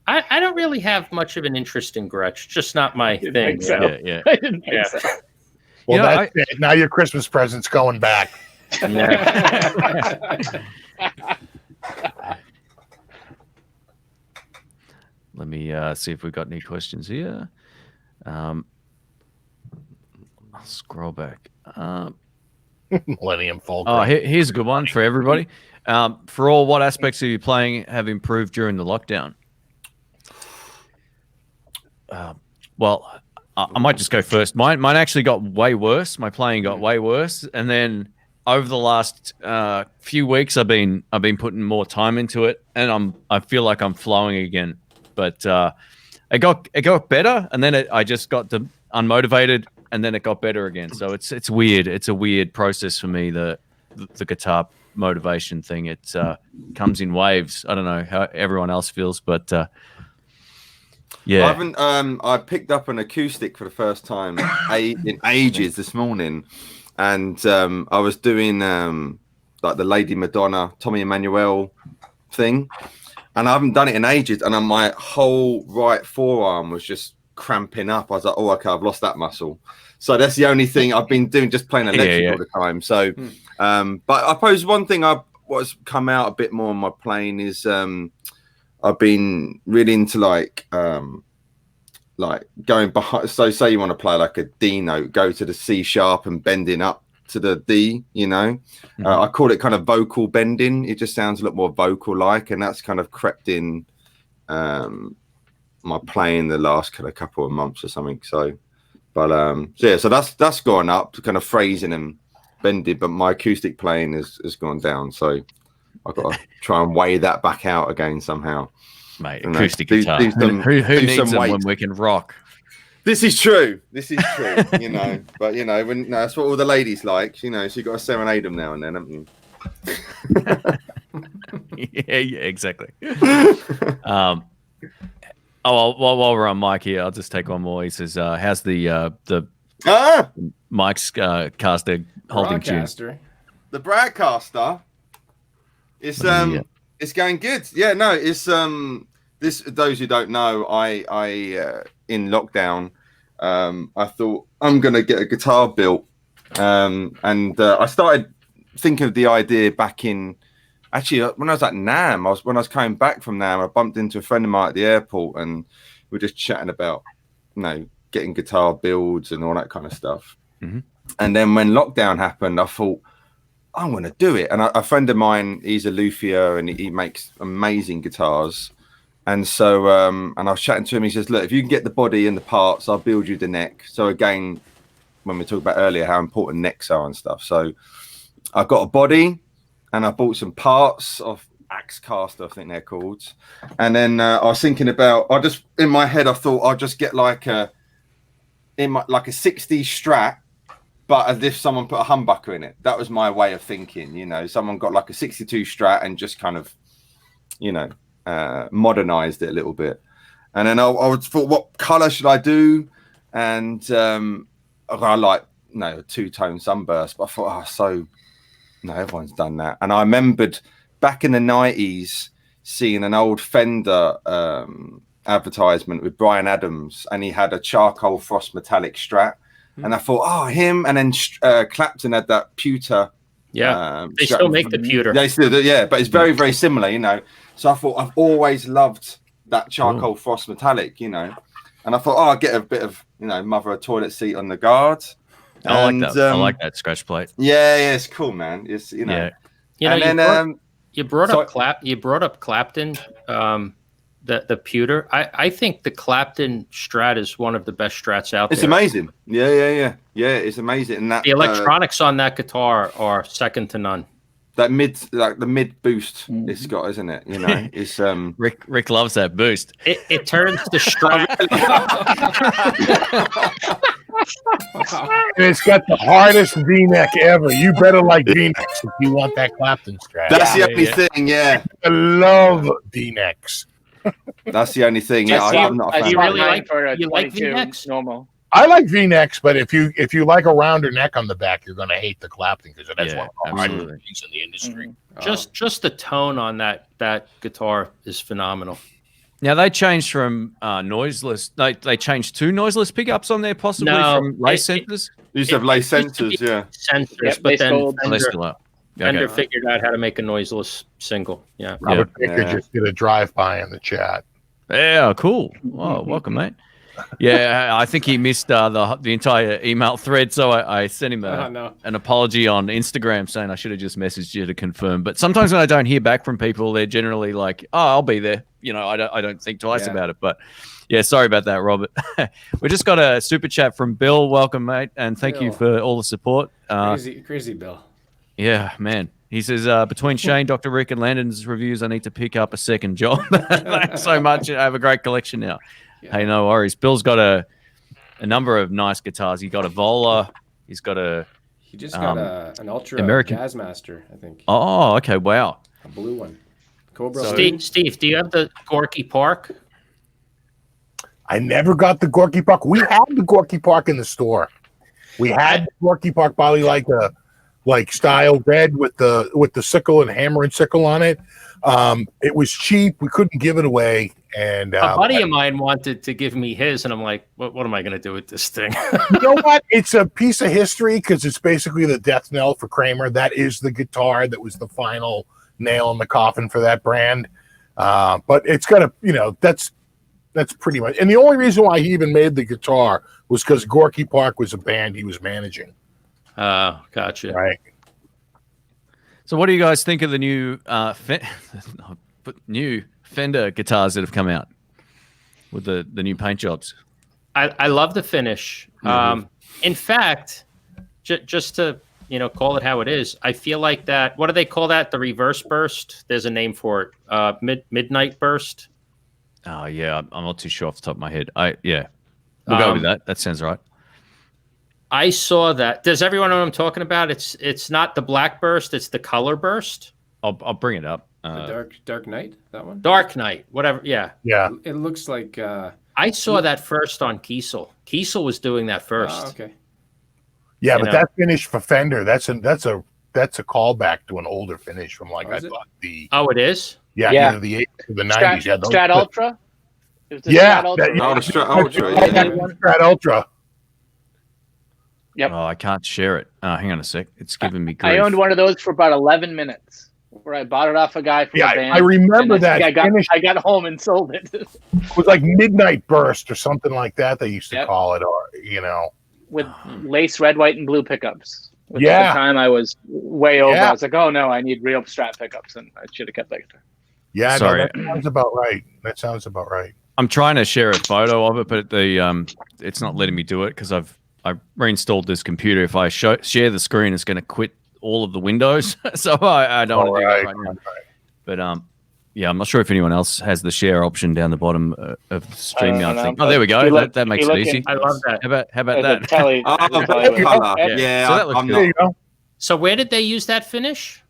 I don't really have much of an interest in Gretsch. Just not my thing. So. Yeah. I didn't think so. Well, that's it. Now your Christmas present's going back. Let me see if we've got any questions here. I'll scroll back. Millennium Falcon. Oh, here's a good one for everybody. For all, what aspects of your playing have improved during the lockdown? Well, I might just go first. Mine actually got way worse. My playing got way worse, and then over the last few weeks, I've been putting more time into it, and I feel like I'm flowing again. But it got better, and then I just got unmotivated and then it got better again. So it's weird. It's a weird process for me. The guitar motivation thing. It comes in waves. I don't know how everyone else feels, but yeah. I haven't. I picked up an acoustic for the first time in ages this morning, and I was doing like the Lady Madonna, Tommy Emmanuel thing, and I haven't done it in ages, and my whole right forearm was just cramping up. I was like, oh, okay, I've lost that muscle. So that's the only thing I've been doing, just playing electric all the time. So, but I suppose one thing what's come out a bit more on my playing is I've been really into like going behind. So say you want to play like a D note, go to the C sharp and bending up to the D, you know. I call it kind of vocal bending. It just sounds a lot more vocal like, and that's kind of crept in my playing the last kind of couple of months or something. So, but so that's gone up to kind of phrasing and bending, but my acoustic playing has gone down. So I've got to try and weigh that back out again somehow. Mate, acoustic guitar. Who needs them when we can rock? This is true. You know. But you know, that's what all the ladies like. You know, so you got to serenade them now and then, haven't you? yeah, exactly. While we're on mic here, I'll just take one more. He says, "How's the Mike's caster holding tune?" The broadcaster. It's it's going good. Yeah, no, it's this. Those who don't know, I in lockdown, I thought I'm gonna get a guitar built, and I started thinking of the idea back in. Actually, when I was at NAM, when I was coming back from NAM, I bumped into a friend of mine at the airport, and we were just chatting about, you know, getting guitar builds and all that kind of stuff. And then when lockdown happened, I thought, I'm going to do it. And a friend of mine, he's a luthier and he makes amazing guitars. And so, and I was chatting to him. He says, look, if you can get the body and the parts, I'll build you the neck. So again, when we talked about earlier, how important necks are and stuff. So I got a body and I bought some parts of Axe Caster, I think they're called. And then I was thinking about, in my head, I thought I'll just get like a 60s Strat, but as if someone put a humbucker in it. That was my way of thinking, you know, someone got like a 62 Strat and just kind of, you know, modernized it a little bit. And then I thought, what color should I do? And I like, a two-tone sunburst, but I thought, no, everyone's done that. And I remembered back in the 90s seeing an old Fender advertisement with Bryan Adams, and he had a charcoal frost metallic Strat. And I thought, him. And then Clapton had that pewter. Yeah, they still make the pewter. They still do, yeah, but it's very, very similar, you know. So I thought, I've always loved that charcoal frost metallic, you know. And I thought, I'll get a bit of, you know, mother of toilet seat on the guard. I like that scratch plate. Yeah, it's cool, man. It's, you know. Yeah. You brought up Clapton, the pewter. I think the Clapton Strat is one of the best Strats out there. It's amazing. Yeah, it's amazing. And that the electronics on that guitar are second to none. That the mid boost it's got, isn't it? You know, it's Rick loves that boost. It turns the Strat. It's got the hardest V-neck ever. You better like V-necks if you want that Clapton Strat. That's the only thing, yeah. I love V-necks. That's the only thing. Yeah, I'm not a fan. You really like V-necks? Normal. I like V-necks, but if you like a rounder neck on the back, you're going to hate the Clapton because that's one of the hardest things in the industry. Just the tone on that guitar is phenomenal. Now they changed from noiseless. They changed to noiseless pickups on there, possibly from lace sensors. They used to have lace sensors, yeah. Sensors, but then Fender figured out how to make a noiseless single. Yeah. Robert Baker just did a drive-by in the chat. Yeah, cool. Oh, welcome, mate. Yeah, I think he missed the entire email thread, so I sent him an apology on Instagram saying I should have just messaged you to confirm. But sometimes when I don't hear back from people, they're generally like, "Oh, I'll be there." You know, I don't think twice about it. But yeah, sorry about that, Robert. We just got a super chat from Bill. Welcome, mate, and thank you for all the support. Crazy Bill. Yeah, man. He says, between Shane, Dr. Rick, and Landon's reviews, I need to pick up a second job. Thanks so much. I have a great collection now. Yeah. Hey, no worries. Bill's got a number of nice guitars. He got a Vola. He's got a. He just got an Ultra American Jazzmaster, I think. Oh, okay. Wow. A blue one. Cobra. Steve, do you have the Gorky Park? I never got the Gorky Park. We had the Gorky Park in the store. We had the Gorky Park, probably like style red with the sickle and hammer and sickle on it. It was cheap. We couldn't give it away. And a buddy of mine wanted to give me his, and I'm like, what am I going to do with this thing? You know what? It's a piece of history because it's basically the death knell for Kramer. That is the guitar that was the final nail in the coffin for that brand. But it's got a, that's pretty much. And the only reason why he even made the guitar was because Gorky Park was a band he was managing. Oh, gotcha. Right. So what do you guys think of the new Fender guitars that have come out with the new paint jobs? I love the finish. In fact, just to call it how it is, I feel like that. What do they call that? The reverse burst. There's a name for it. Midnight burst. Oh yeah, I'm not too sure off the top of my head. We'll go with that. That sounds right. I saw that. Does everyone know what I'm talking about? It's not the black burst. It's the color burst. I'll bring it up. The Dark Knight, that one? Dark Knight, whatever. Yeah. Yeah. It looks like. I saw that first on Kiesel. Kiesel was doing that first. Oh, okay. Yeah, but that finish for Fender, that's a callback to an older finish from I thought the. Oh, it is. Yeah, Yeah. Either the 80s or the 90s. Yeah, Strat Ultra. It was the Yeah, Strat Ultra. the Strat Ultra. Strat Ultra. Yep. Oh, I can't share it. Hang on a sec. It's giving me grief. I owned one of those for about 11 minutes, where I bought it off a guy from a band. I remember and that. I got home and sold it. It was like Midnight Burst or something like that. They used to call it, or with lace red, white, and blue pickups. Which Yeah. At the time, I was way over. Yeah. I was like, oh no, I need real Strat pickups, and I should have kept that guitar. Yeah, Sorry. No, that sounds about right. That sounds about right. I'm trying to share a photo of it, but it's not letting me do it because I reinstalled this computer. If I share the screen, it's going to quit all of the windows. So I don't want to do that right now. But yeah, I'm not sure if anyone else has the share option down the bottom of the StreamYard thing. Oh, there we go. That makes it easy. I love that. How about that? Telly, Yeah, So that looks I'm good. There not. you go. So where did they use that finish?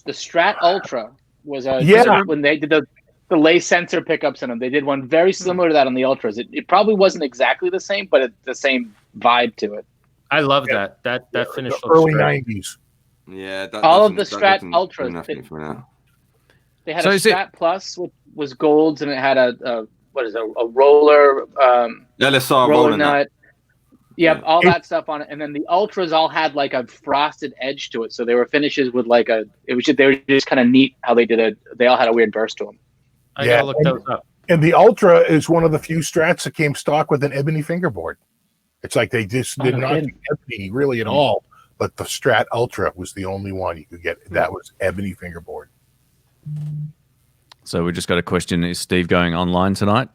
The Strat Ultra was when they did the lace sensor pickups in them. They did one very similar to that on the Ultras. It probably wasn't exactly the same, but it's the same vibe to it. I love that. That finish The looks early great. 90s. Yeah, All of the that Strat doesn't Ultras, do nothing for now. They had So a is it- Strat Plus, which was golds, and it had a roller LSR roller rolling nut. that. Yep, Yeah. all that stuff on it, and then the Ultras all had like a frosted edge to it, so they were finishes with they were just kind of neat how they did it. They all had a weird burst to them. I gotta look those up. And the Ultra is one of the few Strats that came stock with an ebony fingerboard. It's like they just did not do ebony really at all, but the Strat Ultra was the only one you could get. That was ebony fingerboard. So we just got a question. Is Steve going online tonight?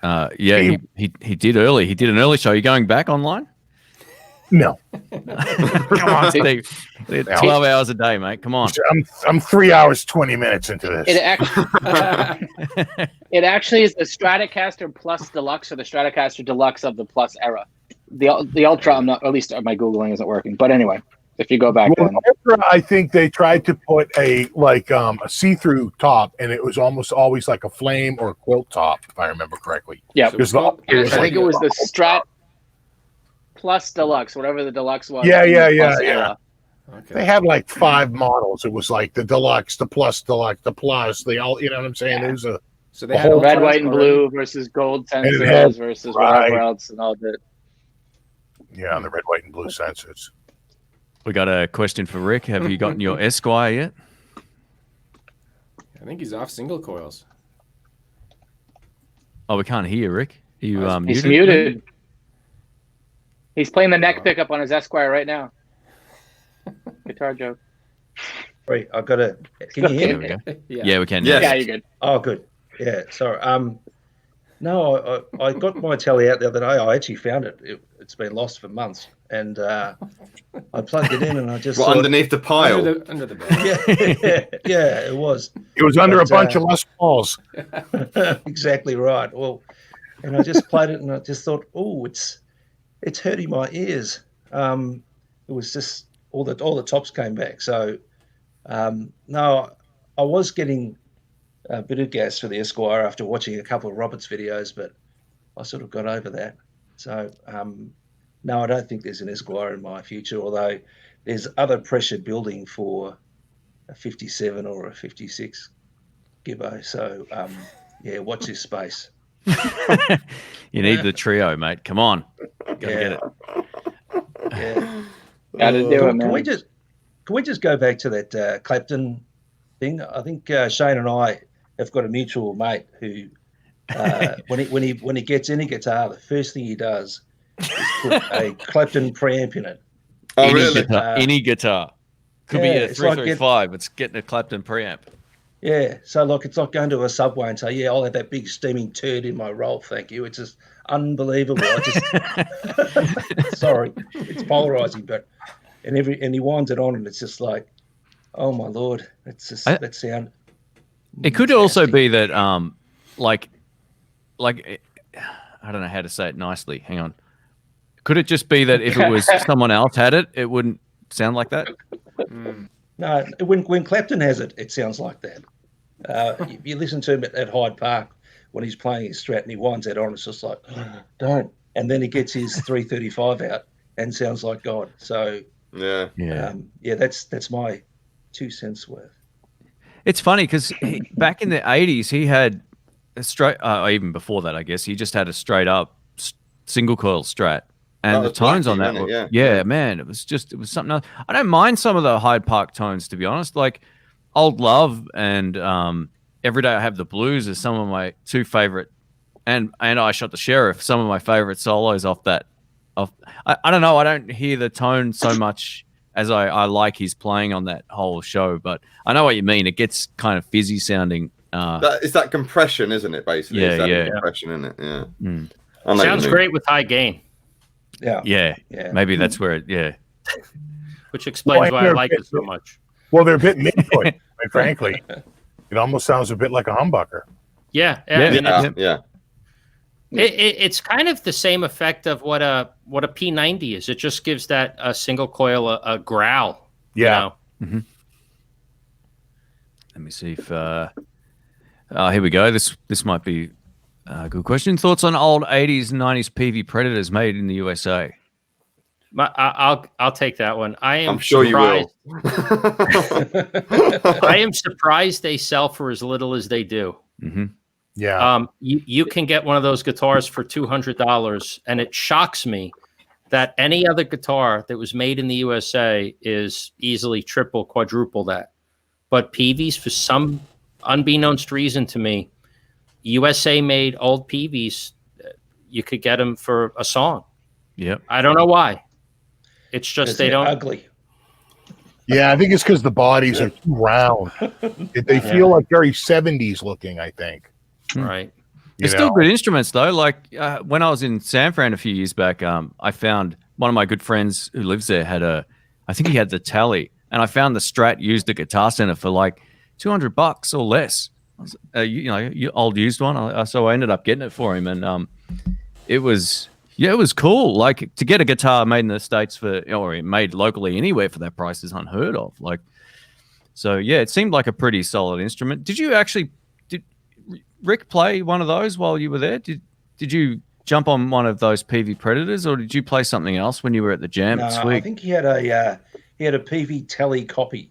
Yeah, he did early. He did an early show. Are you going back online? No. Come on, Steve. 12 hours a day, mate. Come on. I'm 3 hours, 20 minutes into this. It actually is the Stratocaster Plus Deluxe or the Stratocaster Deluxe of the Plus era. The Ultra, I'm not, or at least my Googling isn't working. But anyway, if you go back then. Ultra, I think they tried to put a see-through top, and it was almost always like a flame or a quilt top, if I remember correctly. Yeah, So it's I called- think it was the Strat Plus Deluxe, whatever the Deluxe was. Yeah. Era. Okay. They had like 5 models. It was like the Deluxe, the Plus Deluxe, the Plus. They all, you know what I'm saying? Yeah. There's a So they The had whole Red, Ultras white, and already. blue versus gold And it sensors had- versus right. whatever else and all that. on the red, white, and blue sensors. We got a question for Rick. Have you gotten your Esquire yet? I think he's off single coils. Oh, we can't hear Rick. Are you He's muted? muted. He's playing the neck pickup on his Esquire right now. Guitar joke. Sorry, I got to. Can you hear There me? we go. Yeah. Yeah, we can. Yes. Yeah, you're good. Oh, good. Yeah, sorry. No, I got my telly out the other day. I actually found it. It's been lost for months, and I plugged it in, and I just Well, thought, underneath the pile. Under the bed. yeah, it was It was under a But, bunch of Les Pauls. exactly right. Well, and I just played it, and I just thought, oh, it's hurting my ears. It was just all the tops came back. So no, I was getting a bit of gas for the Esquire after watching a couple of Roberts videos, but I sort of got over that. So no, I don't think there's an Esquire in my future, although there's other pressure building for a 57 or a 56 Gibbo. So yeah, watch this space. You need the trio, mate. Come on, gotta get it. Yeah, Gotta do it, man. Can we just go back to that Clapton thing? I think Shane and I have got a mutual mate who, when he gets any guitar, the first thing he does is put a Clapton preamp in it. Oh, Any really? guitar, any guitar. Could be a 335. It's getting a Clapton preamp. Yeah, so like it's like going to a Subway and say, "Yeah, I'll have that big steaming turd in my roll, thank you." It's just unbelievable. Sorry, it's polarizing, but and he winds it on, and it's just like, oh my lord, it's just that sound. It could also be that, like, I don't know how to say it nicely. Hang on. Could it just be that if it was someone else had it, it wouldn't sound like that? No, when Clapton has it, it sounds like that. You listen to him at Hyde Park when he's playing his Strat and he winds that on, it's just like, don't. And then he gets his 335 out and sounds like God. So yeah, that's my 2 cents worth. It's funny because back in the 80s, he had a straight, even before that, I guess, he just had a straight up single coil Strat. And the tones on that were, man, it was something else. I don't mind some of the Hyde Park tones, to be honest. Like Old Love and Every Day I Have the Blues are some of my two favorite, and I Shot the Sheriff, some of my favorite solos off that. I don't know, I don't hear the tone so much as I like his playing on that whole show, but I know what you mean. It gets kind of fizzy sounding. It's that compression, isn't it, basically? Yeah, it's that compression, isn't it? Yeah. Mm. Sounds great with high gain. Yeah. Maybe that's where it. Which explains why I like it so much. Well, they're a bit midpoint, quite frankly. It almost sounds a bit like a humbucker. Yeah. It's kind of the same effect of what a P90 is. It just gives that single coil a growl. Yeah. You know? Let me see if here we go. This might be a good question. Thoughts on old 80s and 90s PV Predators made in the USA? I'll take that one. I'm sure surprised. You will. I am surprised they sell for as little as they do. Mm-hmm. Yeah. You can get one of those guitars for $200, and it shocks me that any other guitar that was made in the USA is easily triple, quadruple that. But PVs, for some unbeknownst reason to me, USA made old PVs, you could get them for a song. Yep. I don't know why. It's just they don't. Ugly. Yeah, I think it's because the bodies are too round. They feel like very 70s looking, I think. Right. They're still good instruments, though. Like when I was in San Fran a few years back, I found one of my good friends who lives there I think he had the Tally, and I found the Strat used at Guitar Center for like $200 or less. Old used one. So I ended up getting it for him, and it was cool. Like to get a guitar made in the States or made locally anywhere for that price is unheard of. Like, so yeah, it seemed like a pretty solid instrument. Did Rick play one of those while you were there? Did you jump on one of those PV Predators, or did you play something else when you were at the jam? No, I think he had a PV Tally copy.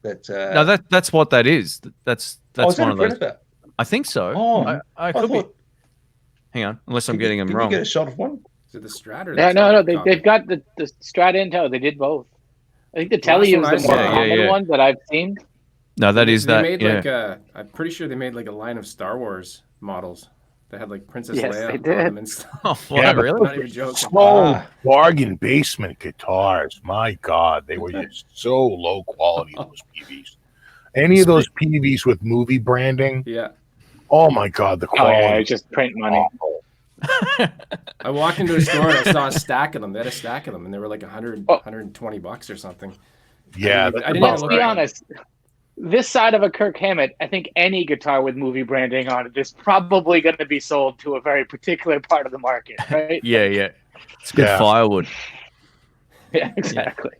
No, that's what that is. That's one of those. Predator? I think so. Oh, I could be. Hang on, unless I'm getting them wrong. Did you get a shot of one? Is it the Strat or no, they've got the Strat Intel. They did both. I think the Tele is the more common one that I've seen. No, that is that. They made I'm pretty sure they made like a line of Star Wars models. They had like Princess Leia on them and stuff. Oh, yeah, really? Not even joking. So bargain basement guitars. My God, they were just so low quality, those PVs. Any of those PVs with movie branding? Yeah. Oh my God, the quality. Oh, yeah, just print money. I walked into a store and I saw a stack of them. They had a stack of them, and they were like $120 or something. Yeah, Let's be honest. this side of a Kirk Hammett, I think any guitar with movie branding on it is probably going to be sold to a very particular part of the market, right? Yeah. It's good firewood. Yeah, exactly.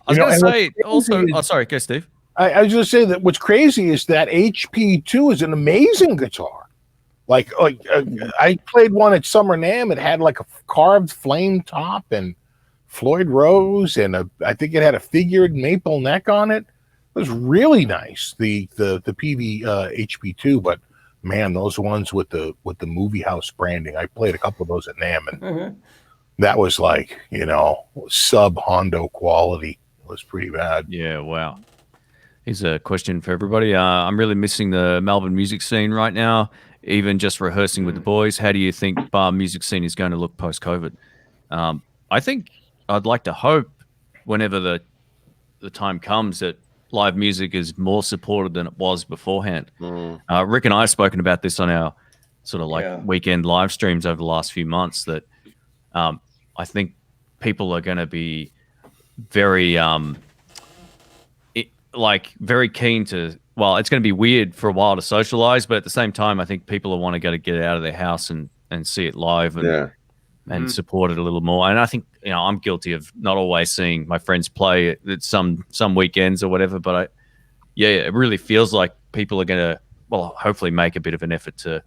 I was going to say also. Oh, sorry, go Steve. I was going to say that what's crazy is that HP2 is an amazing guitar. Like I played one at Summer NAMM. It had like a carved flame top and Floyd Rose, and I think it had a figured maple neck on it. It was really nice. The PV HP2, but man, those ones with the movie house branding. I played a couple of those at NAMM, and that was like, you know, sub Hondo quality. It was pretty bad. Yeah, wow. Here's a question for everybody. I'm really missing the Melbourne music scene right now. Even just rehearsing with the boys. How do you think bar music scene is going to look post-COVID? I think I'd like to hope whenever the time comes that live music is more supported than it was beforehand. Rick and I have spoken about this on our sort of like weekend live streams over the last few months, that I think people are going to be very very keen to, well, it's going to be weird for a while to socialize, but at the same time, I think people will want to get out of their house and see it live and support it a little more. And I think, you know, I'm guilty of not always seeing my friends play at some weekends or whatever, but it really feels like people are going to, well, hopefully make a bit of an effort to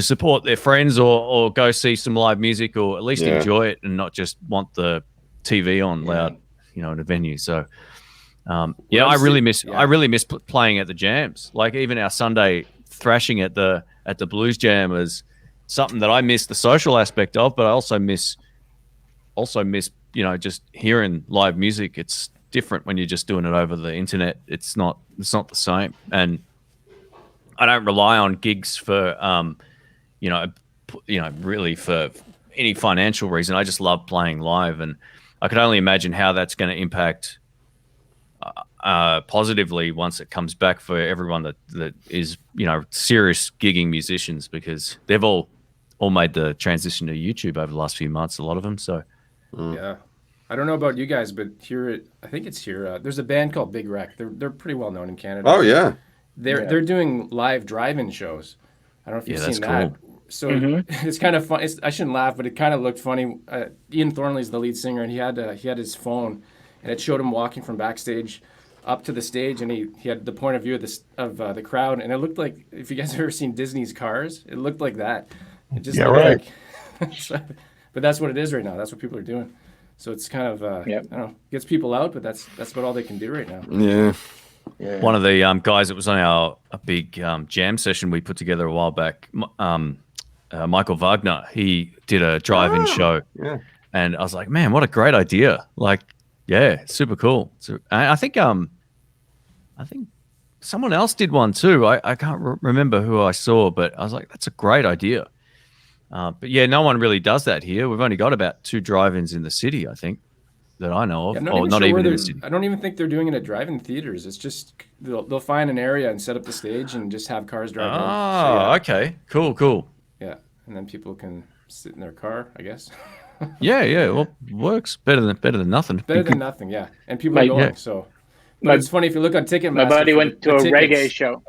support their friends or go see some live music, or at least enjoy it and not just want the TV on loud, you know, in a venue. So, I really miss playing at the jams. Like even our Sunday thrashing at the Blues Jam is something that I miss the social aspect of, but I also miss, you know, just hearing live music. It's different when you're just doing it over the internet. It's not the same. And I don't rely on gigs for, really for any financial reason. I just love playing live, and I could only imagine how that's going to impact positively once it comes back for everyone that is, you know, serious gigging musicians, because they've all made the transition to YouTube over the last few months, a lot of them. So yeah, I don't know about you guys, but I think it's here. There's a band called Big Wreck. They're pretty well known in Canada. Oh yeah, they're doing live drive-in shows. I don't know if you've seen that. Cool. So it's kind of fun. I shouldn't laugh, but it kind of looked funny. Ian Thornley's the lead singer, and he had his phone, and it showed him walking from backstage up to the stage, and he had the point of view of the crowd, and it looked like, if you guys have ever seen Disney's Cars, it looked like that. It just looked like, but that's what it is right now. That's what people are doing. So it's kind of I don't know, gets people out, but that's about all they can do right now. Yeah. One of the guys that was on a big jam session we put together a while back, Michael Wagner, he did a drive-in show, and I was like, man, what a great idea! Like, yeah, super cool. So I think someone else did one too. I can't remember who I saw, but I was like, that's a great idea. But yeah, no one really does that here. We've only got about 2 drive-ins in the city, I think, that I know of. Yeah, not even in the city. I don't even think they're doing it at drive-in theaters. It's just they'll find an area and set up the stage and just have cars drive in. Oh, okay. Cool. Yeah, and then people can sit in their car, I guess. Yeah. Well, works better than nothing. Better than nothing, yeah. And people are going, so. But it's funny, if you look on Ticketmaster. My buddy went to a reggae show.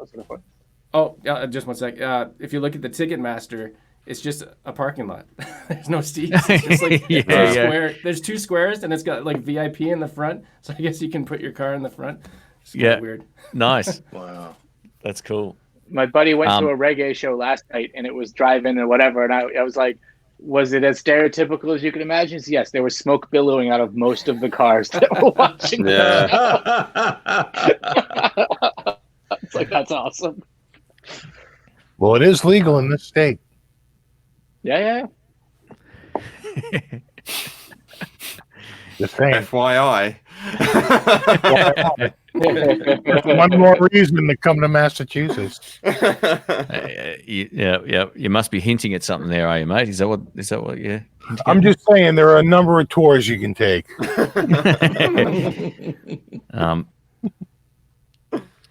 Oh, yeah, just one sec. If you look at the Ticketmaster, it's just a parking lot. There's no seats. It's just like square. There's 2 squares, and it's got like VIP in the front. So I guess you can put your car in the front. It's weird. Nice. Wow. That's cool. My buddy went to a reggae show last night, and it was drive-in or whatever. And I was like, was it as stereotypical as you can imagine? So yes, there was smoke billowing out of most of the cars that were watching. It's like, that's awesome. Well, it is legal in this state. Yeah. Just saying. FYI. One more reason to come to Massachusetts. You must be hinting at something there, are you, mate? Is that what you're hinting I'm just saying there are a number of tours you can take.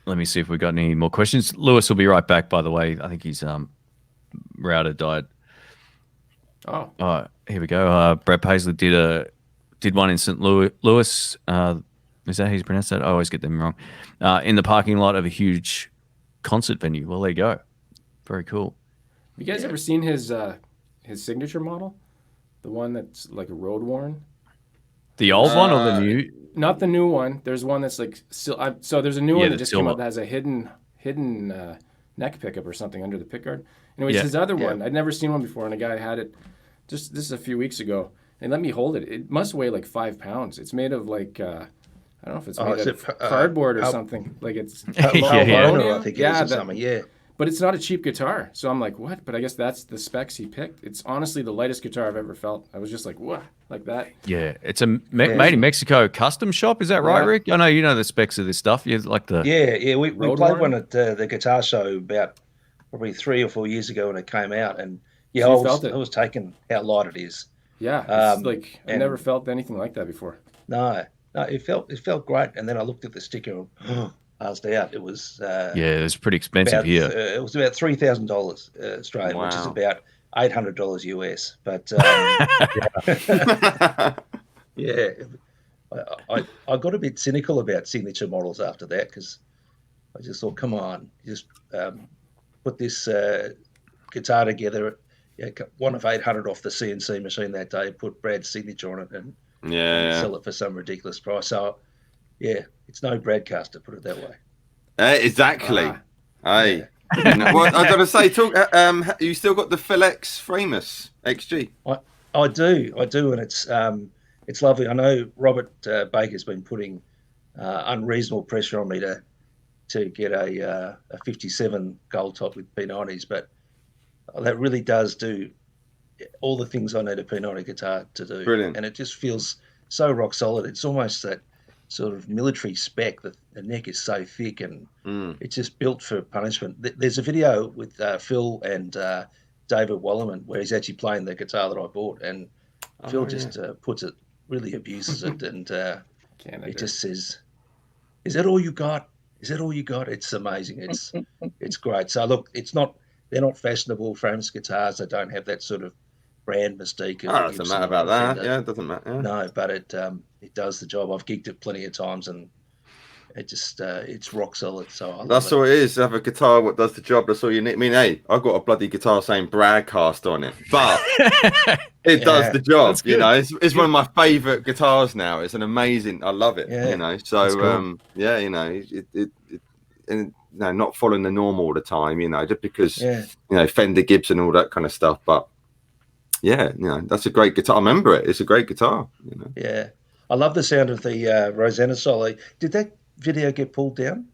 Let me see if we got any more questions. Lewis will be right back, by the way. I think his router died. Oh, here we go. Brad Paisley did one in St. Louis. Is that how you pronounce that? I always get them wrong. In the parking lot of a huge concert venue. Well, there you go. Very cool. Have you guys ever seen his signature model? The one that's like a road worn? The old one or the new? Not the new one. There's one that's like so there's a new one that just came out that has a hidden neck pickup or something under the pickguard. Anyways, his other one, I'd never seen one before, and a guy had it this is a few weeks ago, and let me hold it. It must weigh like 5 pounds. It's made of like I don't know if it's made of cardboard or something. Like it's I think it is or something. Yeah. But it's not a cheap guitar. So I'm like, what? But I guess that's the specs he picked. It's honestly the lightest guitar I've ever felt. I was just like, what? Like that? Yeah. It's a made in Mexico custom shop. Is that right, Rick? I know you know the specs of this stuff. You like the... Yeah. We played one at the guitar show about probably 3 or 4 years ago when it came out. And yeah, so I was taken how light it is. Yeah. It's like I never felt anything like that before. No, it felt great. And then I looked at the sticker and asked out. It was it was pretty expensive here. It was about $3,000 Australian, which is about $800 US. But I got a bit cynical about signature models after that because I just thought, come on, just put this guitar together. One of 800 off the CNC machine that day. Put Brad's signature on it and sell it for some ridiculous price. So yeah, it's no Bradcaster, put it that way. Exactly. Hey. Well, I gotta say, you still got the Phil-X Framus XG? I do, and it's lovely. I know Robert Baker's been putting unreasonable pressure on me to get a 57 gold top with P90s, but that really does do all the things I need a P90 guitar to do. Brilliant. And it just feels so rock solid. It's almost that sort of military spec that the neck is so thick and it's just built for punishment. There's a video with Phil and David Wallerman where he's actually playing the guitar that I bought, and Phil just puts it, really abuses it, and he just says, "Is that all you got? Is that all you got?" It's amazing. It's great. So look, they're not fashionable Framus guitars. They don't have that sort of brand mystique. It doesn't matter about that. Yeah, it doesn't matter. Yeah. No, but it does the job. I've gigged it plenty of times, and it just it's rock solid. So that's all it is. Have a guitar what does the job. That's all you need. I mean, hey, I've got a bloody guitar saying Bradcast on it, but it does the job. You know, it's one of my favorite guitars now. It's an amazing. I love it. Yeah. You know, so cool. You know, and not following the norm all the time. You know, just because you know Fender, Gibson, all that kind of stuff, but. Yeah, you know, that's a great guitar. I remember it. It's a great guitar. You know? Yeah. I love the sound of the Rosanna solo. Did that video get pulled down?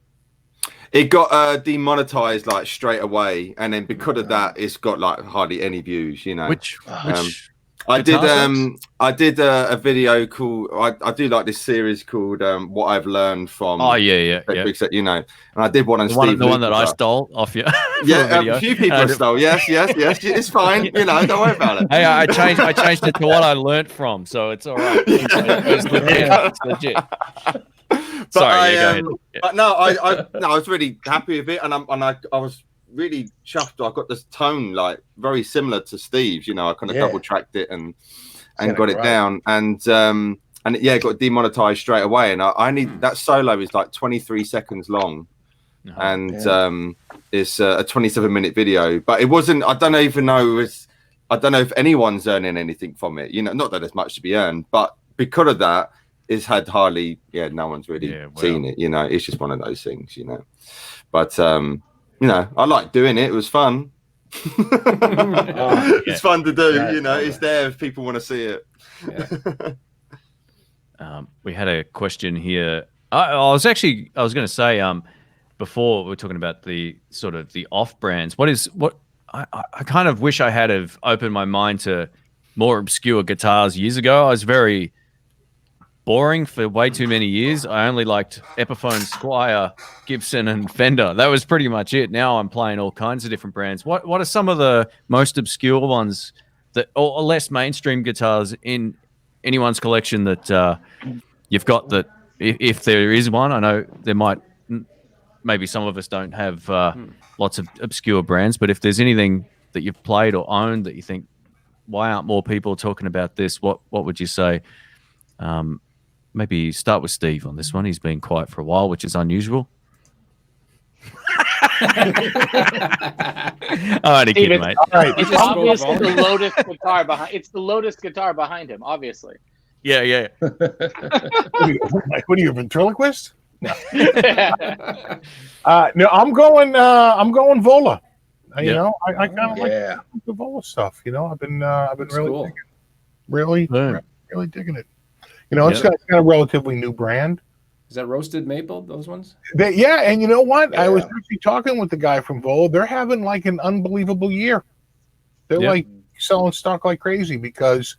It got demonetized like straight away, and then because of that, it's got like hardly any views. You know, which I did a video called I do like this series called What I've Learned from. Oh yeah. You know, and I did one on the one that I stole off you. Yeah, a few people stole. Yes. It's fine. You know, don't worry about it. Hey, I changed it to what I learned from, so it's all right. It's legit. It's legit. Sorry, go ahead. But no, I was really happy with it, and I was really chuffed. I got this tone like very similar to Steve's. You know, I kind of double tracked it and got it down, and it got demonetized straight away. And I need that solo is like 23 seconds long, and it's a 27-minute video. But it wasn't. I don't even know. I don't know if anyone's earning anything from it. You know, not that there's much to be earned, but because of that, it's had hardly. No one's really seen it. You know, it's just one of those things. You know, but. You know, I like doing it. It was fun. It's fun to do. You know, it's there if people want to see it. We had a question here. I was going to say before we were talking about the sort of the off brands. I kind of wish I had have opened my mind to more obscure guitars years ago. I was very boring for way too many years. I only liked Epiphone, Squier, Gibson, and Fender. That was pretty much it. Now I'm playing all kinds of different brands. What are some of the most obscure ones that, or less mainstream guitars in anyone's collection that you've got that, if there is one? I know there might, maybe some of us don't have lots of obscure brands, but if there's anything that you've played or owned that you think, why aren't more people talking about this? What would you say? maybe start with Steve on this one. He's been quiet for a while, which is unusual. I only kidding, mate. All right. It's obviously the Lotus guitar behind. It's the Lotus guitar behind him, obviously. Yeah. What are you, a ventriloquist? No. No, I'm going Vola. You know, I kind of like the Vola stuff. You know, I've been really, cool. really digging it. You know, it's got a relatively new brand. Is that roasted maple? Those ones? And you know what? I was actually talking with the guy from Vola. They're having like an unbelievable year. They're like selling stock like crazy because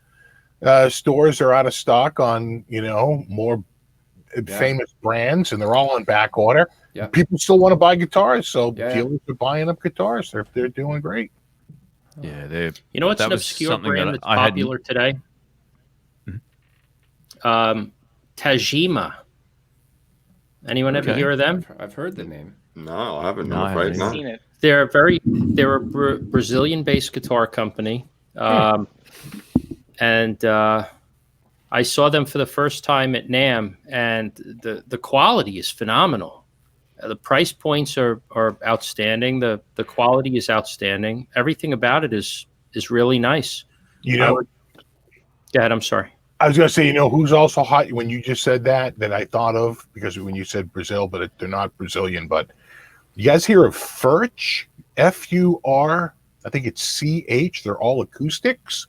stores are out of stock on, you know, more famous brands, and they're all on back order. Yeah. People still want to buy guitars, so dealers are buying up guitars. They're doing great. Yeah, they're. You know what's an obscure brand that's popular today? Tajima. Anyone ever hear of them? I've heard the name. No, I haven't. I'm afraid not. Seen it. They're a Brazilian-based guitar company, and I saw them for the first time at NAMM, and the quality is phenomenal. The price points are outstanding. The quality is outstanding. Everything about it is really nice. You know. Go ahead. I'm sorry. I was going to say, you know, who's also hot when you just said that I thought of, because when you said Brazil, but they're not Brazilian, but you guys hear of Furch? F-U-R, I think it's C-H. They're all acoustics.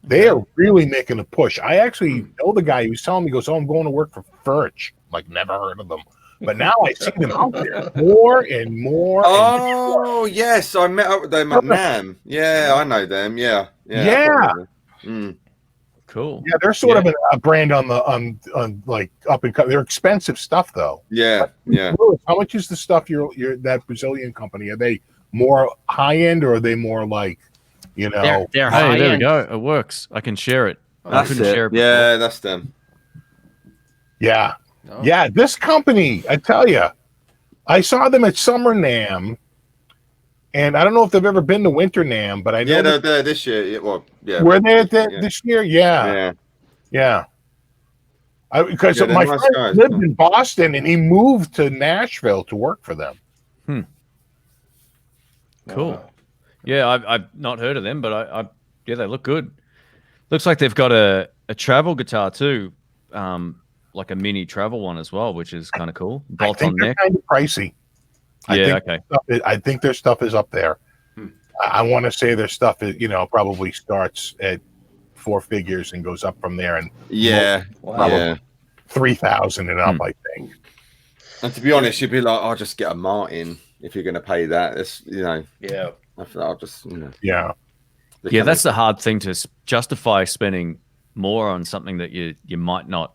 They are really making a push. I actually know the guy who was telling me, he goes, I'm going to work for Furch. I'm like, never heard of them. But now I see them out there more and more. Oh, yes. I met up with them at NAMM. Yeah, I know them. Yeah. Cool. Yeah, they're sort of a brand on like up and cut. They're expensive stuff though. Yeah. How much is the stuff you're that Brazilian company? Are they more high end, or are they more like, you know? They're high there end. we go. It works. I can share it. That's it. Yeah, that's them. Yeah. No. Yeah, this company, I tell you, I saw them at Summer NAMM. And I don't know if they've ever been to Winter NAMM, but I know they're there this year. Well, yeah. Were they at this year? Yeah. Because my friend lived in Boston, and he moved to Nashville to work for them. Cool. Yeah, I've not heard of them, but they look good. Looks like they've got a travel guitar too, like a mini travel one as well, which is kind of cool. Bolt on neck. Kind of pricey. I think their stuff is up there. I want to say their stuff is, you know, probably starts at 4 figures and goes up from there, and 3,000 and up, I think. And to be honest, you'd be like, I'll just get a Martin if you're going to pay that. It's, you know, I'll just, you know, that's the hard thing to justify spending more on something that you might not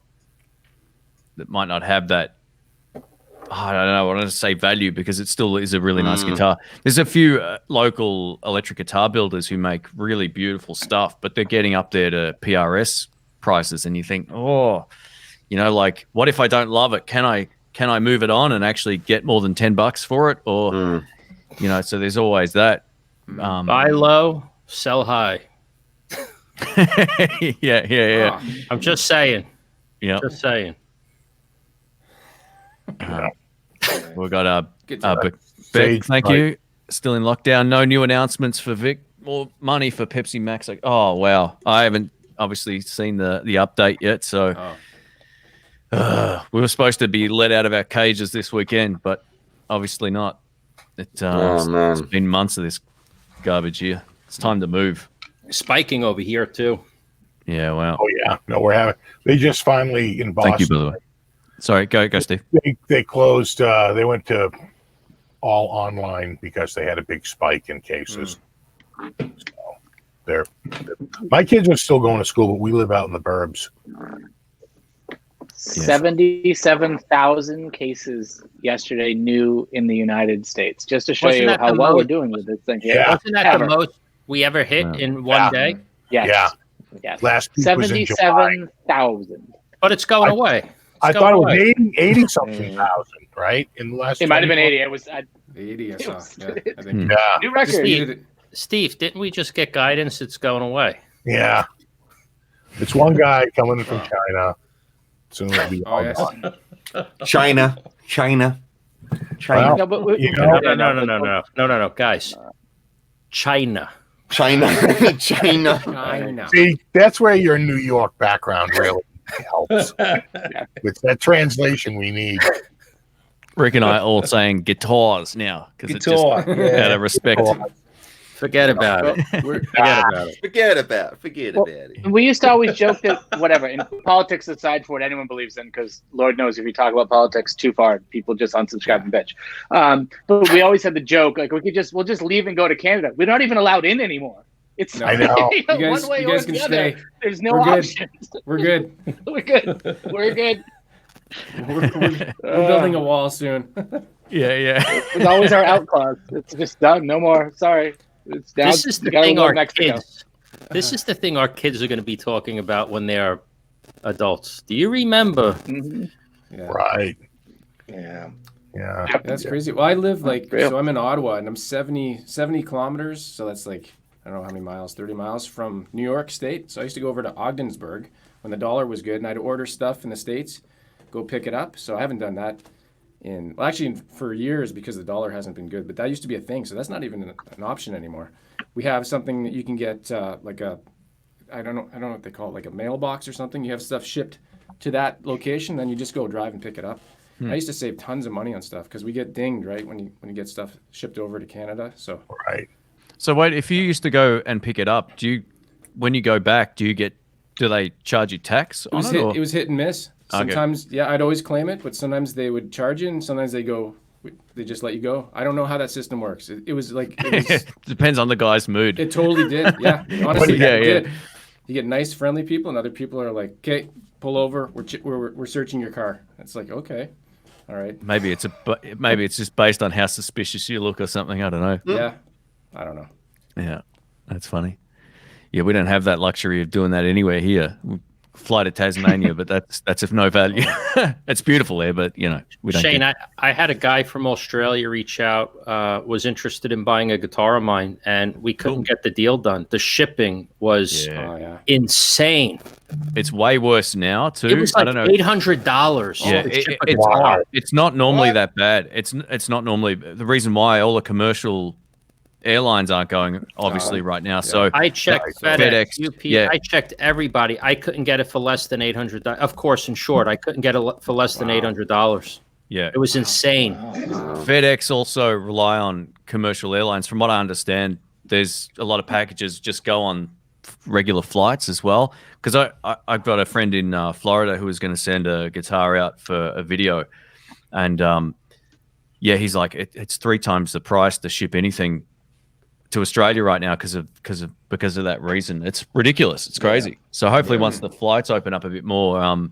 have that. I don't know. I want to say value, because it still is a really nice guitar. There's a few local electric guitar builders who make really beautiful stuff, but they're getting up there to PRS prices, and you think, oh, you know, like, what if I don't love it? Can I move it on and actually get more than $10 for it? Or, you know, so there's always that. Buy low, sell high. Yeah. I'm just saying. Yeah. Just saying. We got Vic, thank you. Still in lockdown. No new announcements for Vic. More money for Pepsi Max. Like, oh wow, I haven't obviously seen the update yet. So we were supposed to be let out of our cages this weekend, but obviously not. It's been months of this garbage here. It's time to move. Spiking over here too. Yeah, wow. Oh yeah, no, they just finally in Boston. Thank you, by the way. Sorry, go Steve. They closed. They went to all online because they had a big spike in cases. So my kids are still going to school, but we live out in the burbs. 77,000 cases yesterday new in the United States. Just to show you how well we're doing with this thing. Yeah. Wasn't that the most we ever hit in one day? Yes. Last week 77,000. But it's going away. I thought it was 80 something thousand, right? In the last, it might have been 80. It was 80. I saw. Yeah, I think. New record. Steve, didn't we just get guidance? It's going away. Yeah, it's one guy coming in from China. Soon it'll be all gone. China. Well, No, but you know, No, guys. China. China. See, that's where your New York background really helps. It's that translation we need. Rick and I are all saying guitars now because it's just out of respect. Forget about it. Forget about it. we used to always joke that whatever, in politics aside for what anyone believes in, because Lord knows if you talk about politics too far, people just unsubscribe and bitch. But we always had the joke like we'll just leave and go to Canada. We're not even allowed in anymore. It's I know. You know, You guys, one way you or guys can the stay. other. There's no We're good. options. We're good. We're good. We're good. We're building a wall soon. Yeah. It's always our out clause. It's just done. No more. Sorry. It's down. This is the thing our kids. This is the thing our kids are going to be talking about when they are adults. Do you remember? Mm-hmm. Yeah. Right. Yeah. Yeah. That's crazy. Well, I live so I'm in Ottawa and I'm 70 kilometers. So that's like, I don't know how many miles, 30 miles from New York State. So I used to go over to Ogdensburg when the dollar was good and I'd order stuff in the States, go pick it up. So I haven't done that for years because the dollar hasn't been good, but that used to be a thing. So that's not even an option anymore. We have something that you can get I don't know what they call it, like a mailbox or something. You have stuff shipped to that location, then you just go drive and pick it up. I used to save tons of money on stuff because we get dinged, right, when you get stuff shipped over to Canada. So Right. So wait, if you used to go and pick it up, when you go back, do they charge you tax on it? It was hit and miss. Sometimes, I'd always claim it, but sometimes they would charge you, and sometimes they just let you go. I don't know how that system works. It was depends on the guy's mood. It totally did. Yeah, honestly, it did. You get nice, friendly people, and other people are like, "Okay, pull over. We're searching your car." It's like, okay, all right. Maybe it's just based on how suspicious you look or something. I don't know. Yeah, I don't know. Yeah, that's funny. Yeah, we don't have that luxury of doing that anywhere here. We fly to Tasmania, but that's of no value. It's beautiful there, but we don't. Shane, I had a guy from Australia reach out, was interested in buying a guitar of mine, and we couldn't get the deal done. The shipping was insane. It's way worse now too. It was like I don't know. $800. Yeah, it's not normally that bad. It's not normally the reason why all the commercial airlines aren't going obviously right now. So I checked FedEx, UPS. I checked everybody. I couldn't get it for less than $800. Of course, in short, I couldn't get it for less than $800. Yeah, it was insane. FedEx also rely on commercial airlines. From what I understand, there's a lot of packages just go on regular flights as well. Because I've got a friend in Florida who was going to send a guitar out for a video, and he's like, it's 3 times the price to ship anything to Australia right now because of that reason. It's ridiculous. It's crazy. So hopefully once the flights open up a bit more,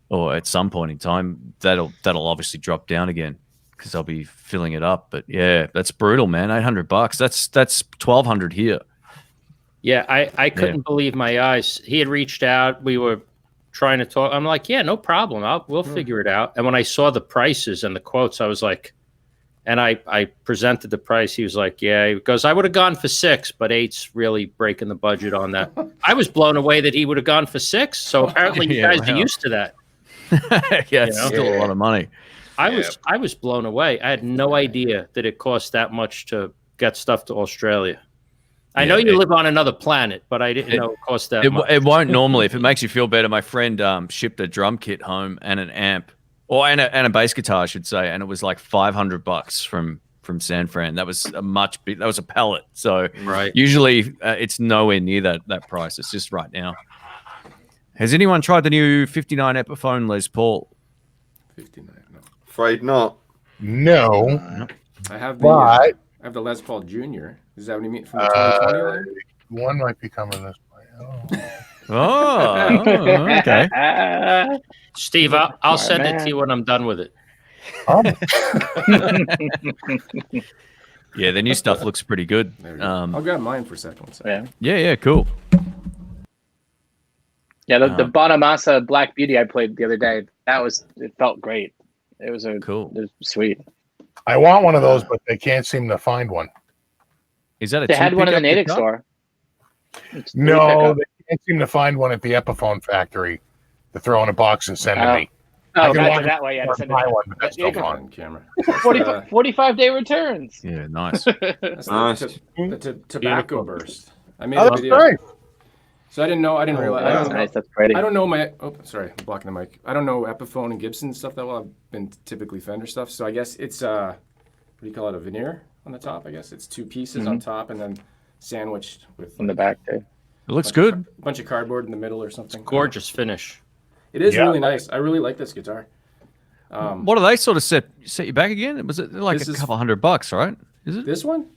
or at some point in time, that'll obviously drop down again because I'll be filling it up. But yeah, that's brutal, man. $800. That's $1,200 here. Yeah, I couldn't believe my eyes. He had reached out. We were trying to talk. I'm like, yeah, no problem. We'll figure it out. And when I saw the prices and the quotes, I was like, and I presented the price. He was like, yeah. He goes, I would have gone for 6, but 8's really breaking the budget on that. I was blown away that he would have gone for 6. So apparently you guys are used to that. It's still a lot of money. I was blown away. I had no idea that it cost that much to get stuff to Australia. I know you live on another planet, but I didn't know it cost that much. It won't normally. If it makes you feel better, my friend shipped a drum kit home and an amp. And a bass guitar, I should say, and it was like $500 from San Fran. That was that was a pallet. So usually it's nowhere near that price. It's just right now. Has anyone tried the new 59 Epiphone Les Paul? 59, no. Afraid not. No. I have the Les Paul Junior. Is that what you mean from the 2020 line? One might be coming this way. Okay. Steve, I'll send it to you when I'm done with it. Yeah, the new stuff looks pretty good. I'll grab mine for a second. Yeah, cool. Yeah, the Bonamassa Black Beauty I played the other day, it felt great. It was cool. It was sweet. I want one of those, but they can't seem to find one. Is that they had one in the Natick store? No, they can't seem to find one at the Epiphone factory. to throw in a box and send to me. Oh, can gotcha, that way. Yeah, send buy it. one, but that's Yeah, no fun. Camera. 45-day returns. Yeah, nice. That's Nice. the tobacco burst. I made Oh, a that's video. nice. So I didn't realize. I That's don't, nice. That's pretty. I don't know my. Oh, sorry, I'm blocking the mic. I don't know Epiphone and Gibson stuff that well. I've been typically Fender stuff. So I guess it's what do you call it? A veneer on the top. I guess it's two pieces on top and then sandwiched with In the back too. It looks good. a bunch of cardboard in the middle or something. Gorgeous finish. It is Yeah. really nice. I really like this guitar. What do they sort of set you back again? Was it like This a is- couple $100, right? Is it? This one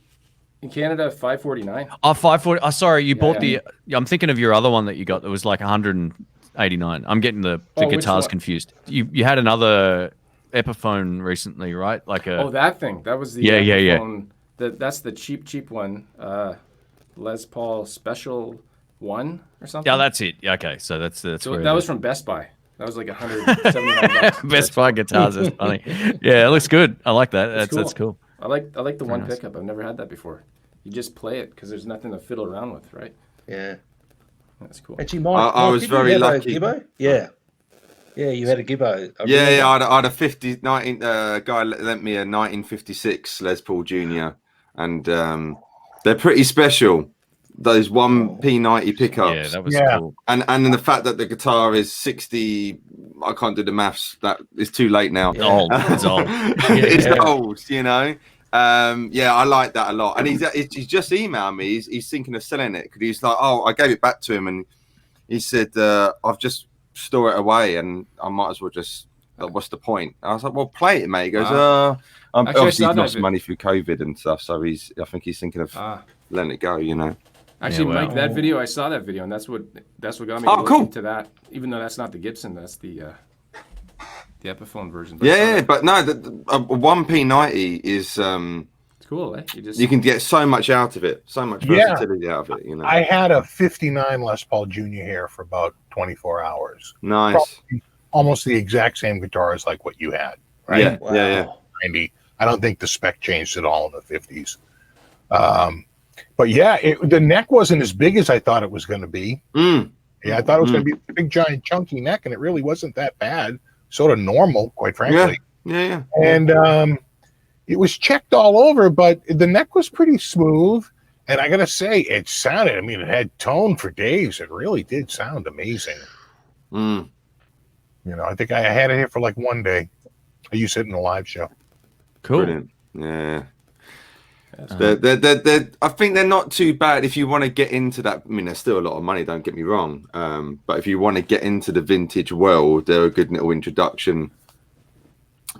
in Canada, $549. Oh, 540. Oh, sorry, you bought yeah. the. I'm thinking of your other one that you got that was like 189. I'm getting the Oh, which guitars one? confused. You had another Epiphone recently, right? Like a. Oh, that thing. That was the Yeah. Epiphone. That's the cheap one. Les Paul Special 1 or something. Yeah, that's it. Yeah, okay, so that's So where that it was is. from Best Buy. That was like $179. Best Buy guitars. That's funny. Yeah, it looks good. I like that. That's cool. I like the one nice. pickup. I've never had that before. You just play it because there's nothing to fiddle around with, right? Yeah. That's cool. Actually, Mike, I was did you very have a lucky. Gibbo? Yeah. Yeah, you had a Gibbo. I Yeah, remember. I had a 19 guy lent me a 1956 Les Paul Jr. and they're pretty special. Those 1P90 pickups. Yeah, that was Yeah. cool. and then the fact that the guitar is 60, I can't do the maths. That is too late now. It's old. It's old. It's Yeah. old, you know. Yeah, I like that a lot. And he's just emailed me. He's thinking of selling it because he's like, oh, I gave it back to him, and he said, I've just store it away, and I might as well just. What's the point? I was like, well, play it, mate. He goes, Actually, I obviously saw he's that lost money through COVID and stuff, so I think he's thinking of letting it go, you know. Actually, Yeah, well. Mike, that video, I saw that video, and that's what got me Oh, to look cool. into that. Even though that's not the Gibson, that's the Epiphone version. But I saw Yeah, that. but no, a 1P90 is It's cool, eh? you can get so much out of it, so much Yeah. versatility out of it, you know. I had a 59 Les Paul Jr. here for about 24 hours. Nice. Probably almost the exact same guitar as like what you had, right? Yeah, Wow. yeah. 90. I don't think the spec changed at all in the 50s. But yeah, the neck wasn't as big as I thought it was going to be. Mm. Yeah, I thought it was going to be a big, giant, chunky neck, and it really wasn't that bad. Sort of normal, quite frankly. Yeah. And it was checked all over, but the neck was pretty smooth. And I got to say, it sounded, I mean, it had tone for days. It really did sound amazing. Mm. You know, I think I had it here for like one day. I used it in a live show. Cool. Brilliant. Yeah. I think they're not too bad if you want to get into that. I mean, there's still a lot of money, don't get me wrong. But if you want to get into the vintage world, they're a good little introduction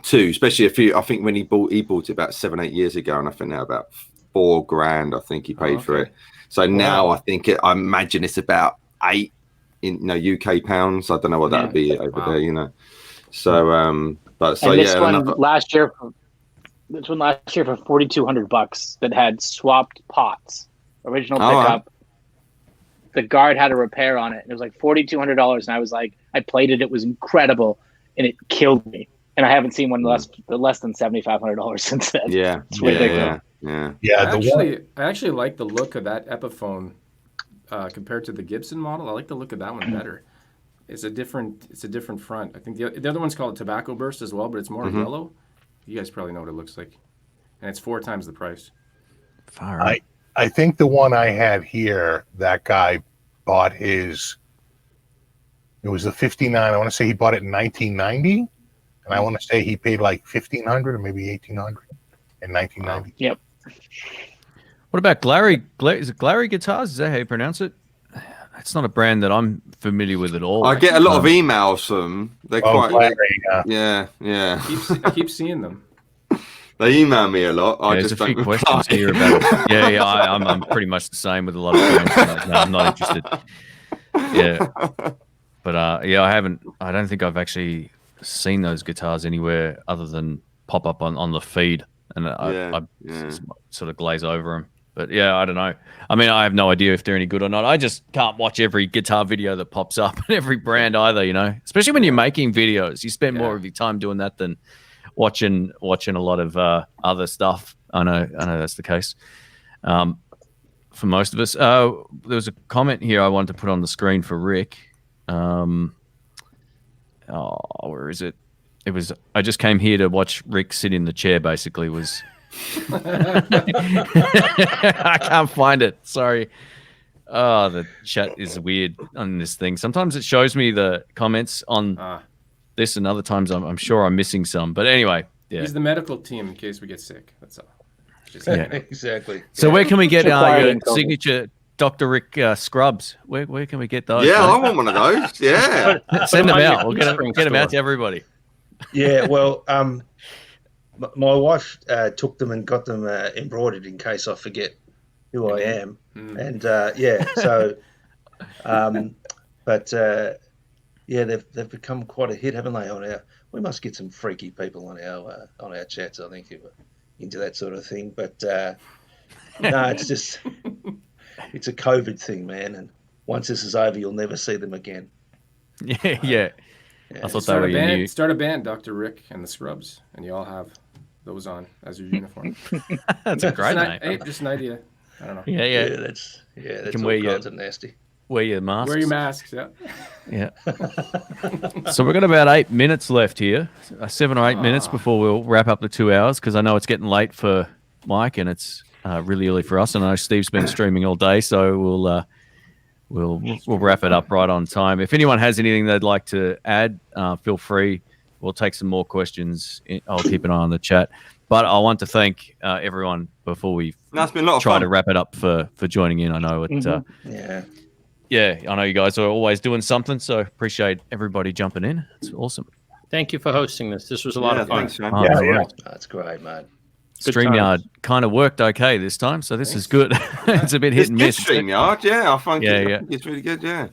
too. Especially if I think when he bought it about 7-8 years ago, and I think now about $4,000. I think he paid for it. So now I think I imagine it's about 8 in UK pounds. I don't know what that would be over there, you know. So but so and this yeah, one last year for $4,200 that had swapped pots, original pickup. The guard had a repair on it, and it was like $4,200. And I was like, I played it; it was incredible, and it killed me. And I haven't seen one less than $7,500 since then. Yeah, it's ridiculous. I actually like the look of that Epiphone compared to the Gibson model. I like the look of that one better. It's a different front. I think the other one's called Tobacco Burst as well, but it's more yellow. You guys probably know what it looks like, and it's 4 times the price. I think the one I had here, that guy bought his. It was the 59. I want to say he bought it in 1990, and I want to say he paid like $1,500 or maybe $1,800 in 1990. Yep. What about Glary? Is it Glary Guitars? Is that how you pronounce it? It's not a brand that I'm familiar with at all. I get a lot of emails from them. They're quite. Yeah. I keep seeing them. They email me a lot. I There's just a few don't questions reply. here about it. Yeah. I'm pretty much the same with a lot of brands. No, I'm not interested. Yeah, but I don't think I've actually seen those guitars anywhere other than pop up on the feed, and I sort of glaze over them. But yeah, I don't know. I mean, I have no idea if they're any good or not. I just can't watch every guitar video that pops up and every brand either, you know. Especially when you're making videos, you spend more of your time doing that than watching a lot of other stuff. I know that's the case for most of us. There was a comment here I wanted to put on the screen for Rick. where is it? It was. I just came here to watch Rick sit in the chair. Basically, was. I can't find it. Sorry. Oh, the chat is weird on this thing. Sometimes it shows me the comments on this, and other times I'm sure I'm missing some. But anyway, yeah. He's the medical team in case we get sick. That's all. Exactly. So where can we get your signature Dr. Rick scrubs? Where can we get those? Yeah, I want one of those. Yeah. Send them out. We'll get them out to everybody. Yeah, well, my wife took them and got them embroidered in case I forget who I am. And so, they've become quite a hit, haven't they? We must get some freaky people on our chats, I think, who are into that sort of thing. But no, it's just it's a COVID thing, man. And once this is over, you'll never see them again. Yeah. I thought that were Start a band, Dr. Rick and the Scrubs, and you all have those on as your uniform. That's a great name. Hey, just an idea. I don't know. Yeah, that's all kinds of nasty. Wear your masks. Wear your masks, yeah. Yeah. So we've got about 8 minutes left here, 7 or 8 minutes before we'll wrap up the 2 hours, because I know it's getting late for Mike and it's really early for us. And I know Steve's been streaming all day, so we'll wrap it up right on time. If anyone has anything they'd like to add, feel free. We'll take some more questions. I'll keep an eye on the chat. But I want to thank everyone before we try to wrap it up for joining in. I know it. I know you guys are always doing something, so appreciate everybody jumping in. It's awesome. Thank you for hosting this. This was a lot of fun. Thanks, man. That's great, man. StreamYard kind of worked okay this time, so this is good. It's a bit hit and miss. StreamYard, I find it's really good, Not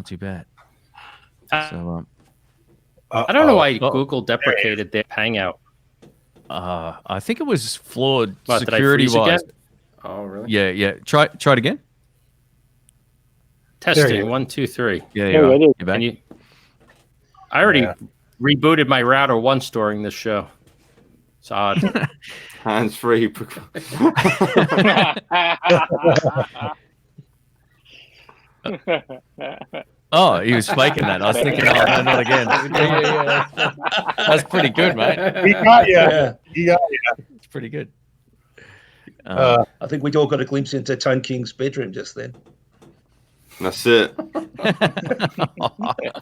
too bad. So, I don't know why Google deprecated their Hangout. I think it was flawed security-wise. Oh, really? Yeah. Try it again. Testing 1, 2, 3. Yeah, you're back. I already rebooted my router once during this show. It's odd. Hands free. Oh, he was faking that. I was thinking, no, not again. Yeah. That's pretty good, mate. He got you. He got you. It's pretty good. I think we all got a glimpse into Tone King's bedroom just then. That's it.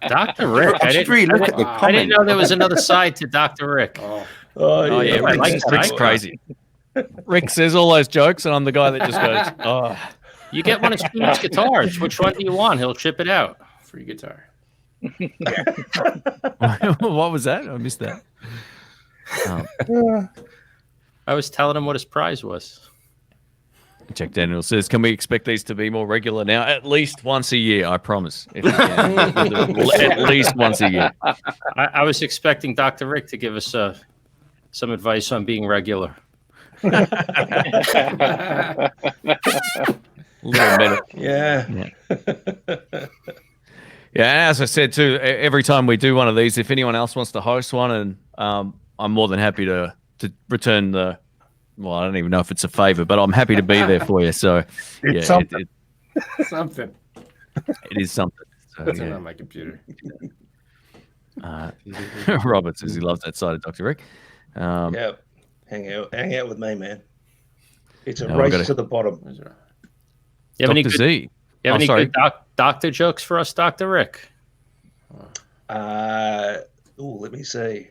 Dr. Rick. I didn't know there was another side to Dr. Rick. Yeah. Rick's crazy. Rick says all those jokes, and I'm the guy that just goes, oh. You get one of Steve's guitars. Which one do you want? He'll ship it out. Free guitar. What was that? I missed that. I was telling him what his prize was. Jack Daniel says, can we expect these to be more regular now? At least once a year, I promise. If we can. At least once a year. I was expecting Dr. Rick to give us some advice on being regular. Yeah. Yeah, as I said too, every time we do one of these, if anyone else wants to host one, and I'm more than happy to return the. Well, I don't even know if it's a favor, but I'm happy to be there for you. So, it's something. Something. It is something. So, That's on my computer. Robert says he loves that side of Dr. Rick. Yeah, hang out with me, man. It's a race to the bottom. You have any Dr. Z. You have any good doctor jokes for us, Dr. Rick? Let me see.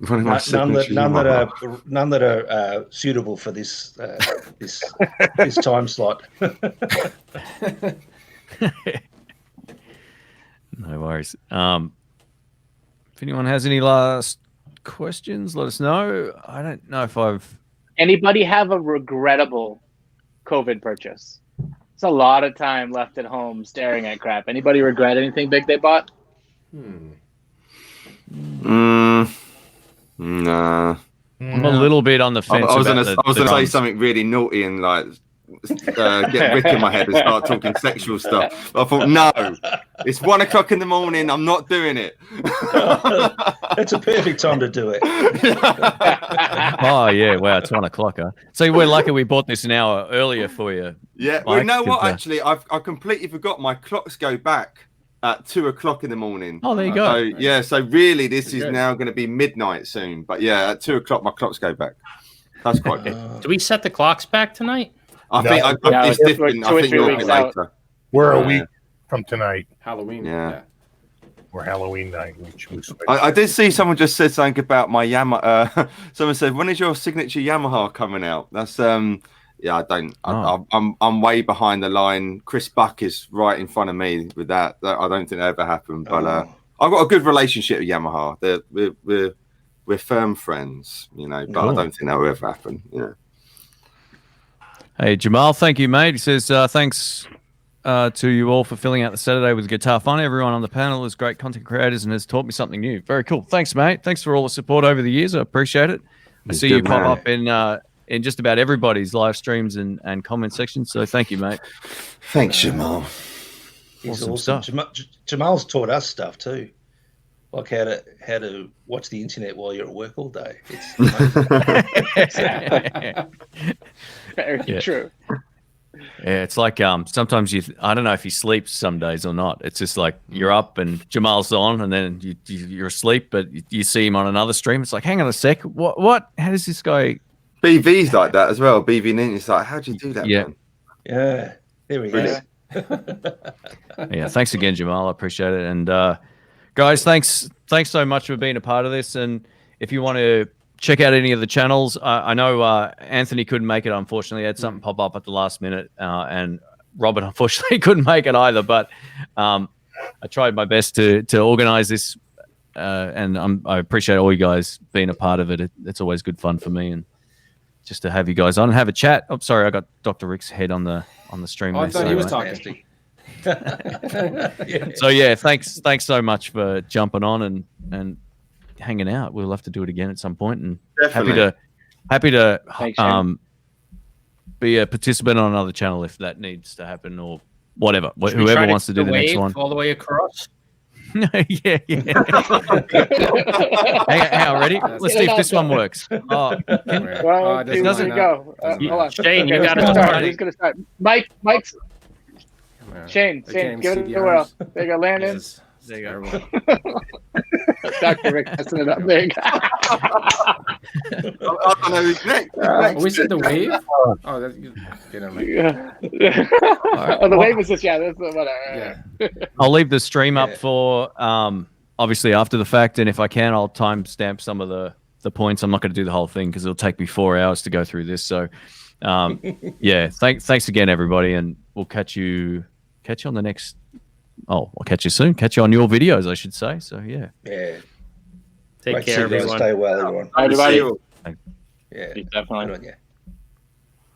None that are suitable for this this time slot. No worries. If anyone has any last questions, let us know. I don't know if I've. Anybody have a regrettable COVID purchase? It's a lot of time left at home staring at crap. Anybody regret anything big they bought? Nah. I'm a little bit on the fence. I was gonna say something really naughty and like get Rick in my head and start talking sexual stuff. But I thought, no, it's 1 o'clock in the morning. I'm not doing it. It's a perfect time to do it. Oh yeah, wow, it's 1 o'clock. Huh? So we're lucky we bought this an hour earlier for you. Yeah, well, you know what? Actually, I completely forgot. My clocks go back at 2 o'clock in the morning. Oh, there you go. So, yeah, so really this is good. now going to be midnight soon. But yeah, at 2 o'clock my clocks go back. That's quite good. Do we set the clocks back tonight? I No. think No, it's it's different. like 2 or I think 3 you're a bit weeks out. later. We're a Yeah. week from tonight. Halloween. Yeah. Or Halloween night. Which I did see someone just said something about my Yamaha. Someone said, "When is your signature Yamaha coming out?" That's yeah. I don't. I'm way behind the line. Chris Buck is right in front of me with that. I don't think that ever happened. But I've got a good relationship with Yamaha. We're firm friends, you know. But I don't think that will ever happen. You know. Hey, Jamal, thank you, mate. He says, thanks to you all for filling out the Saturday with Guitar Fun. Everyone on the panel is great content creators and has taught me something new. Very cool. Thanks, mate. Thanks for all the support over the years. I appreciate it. I see you pop up in just about everybody's live streams and comment sections. So thank you, mate. Thanks, Jamal. He's Awesome awesome. Jamal's taught us stuff too, like how to watch the internet while you're at work all day. It's Very true. Yeah, it's like sometimes I don't know if he sleeps some days or not. It's just like you're up and Jamal's on, and then you're asleep, but you see him on another stream. It's like, hang on a sec, what? How does this guy? BV's like that as well. BV Ninja's like, how'd you do that? Yeah, man? yeah. There we go. Yeah. Thanks again, Jamal. I appreciate it. And guys, thanks so much for being a part of this. And if you want to check out any of the channels, I know Anthony couldn't make it, unfortunately. He had something pop up at the last minute, and Robert unfortunately couldn't make it either. But I tried my best to organize this, and I appreciate all you guys being a part of it. It's always good fun for me, and just to have you guys on and have a chat. Oh, sorry, I got Dr. Rick's head on the stream. Oh, I thought he was Nasty. talking. So yeah, thanks so much for jumping on and hanging out. We'll have to do it again at some point, and Definitely. happy to Thanks, Shane. be a participant on another channel if that needs to happen, or whatever. Should we Whoever try to wants to do the next wave one. all the way across. yeah. Hang on, ready? Let's see if this one works. Oh, Well, it doesn't go. doesn't Hold on. Shane, you Okay, gotta who's gonna start. Who's gonna start? Mike's. Yeah. Shane, I can't give see it the to Will. arms. There you go, Landon. Yes. there you go. Dr. Rick messing it up big. I don't know who's next. We said the wave. Oh, that's get him. Oh, the wave is just that's whatever. Yeah. I'll leave the stream up for obviously after the fact, and if I can, I'll timestamp some of the points. I'm not going to do the whole thing because it'll take me 4 hours to go through this. So, yeah, thanks again, everybody, and we'll catch you on the next. Oh, I'll catch you soon. Catch you on your videos, I should say. So yeah. Yeah. Take Great to care, see you guys. everyone. Stay well, everyone. Everybody. Yeah. Definitely. Good on you.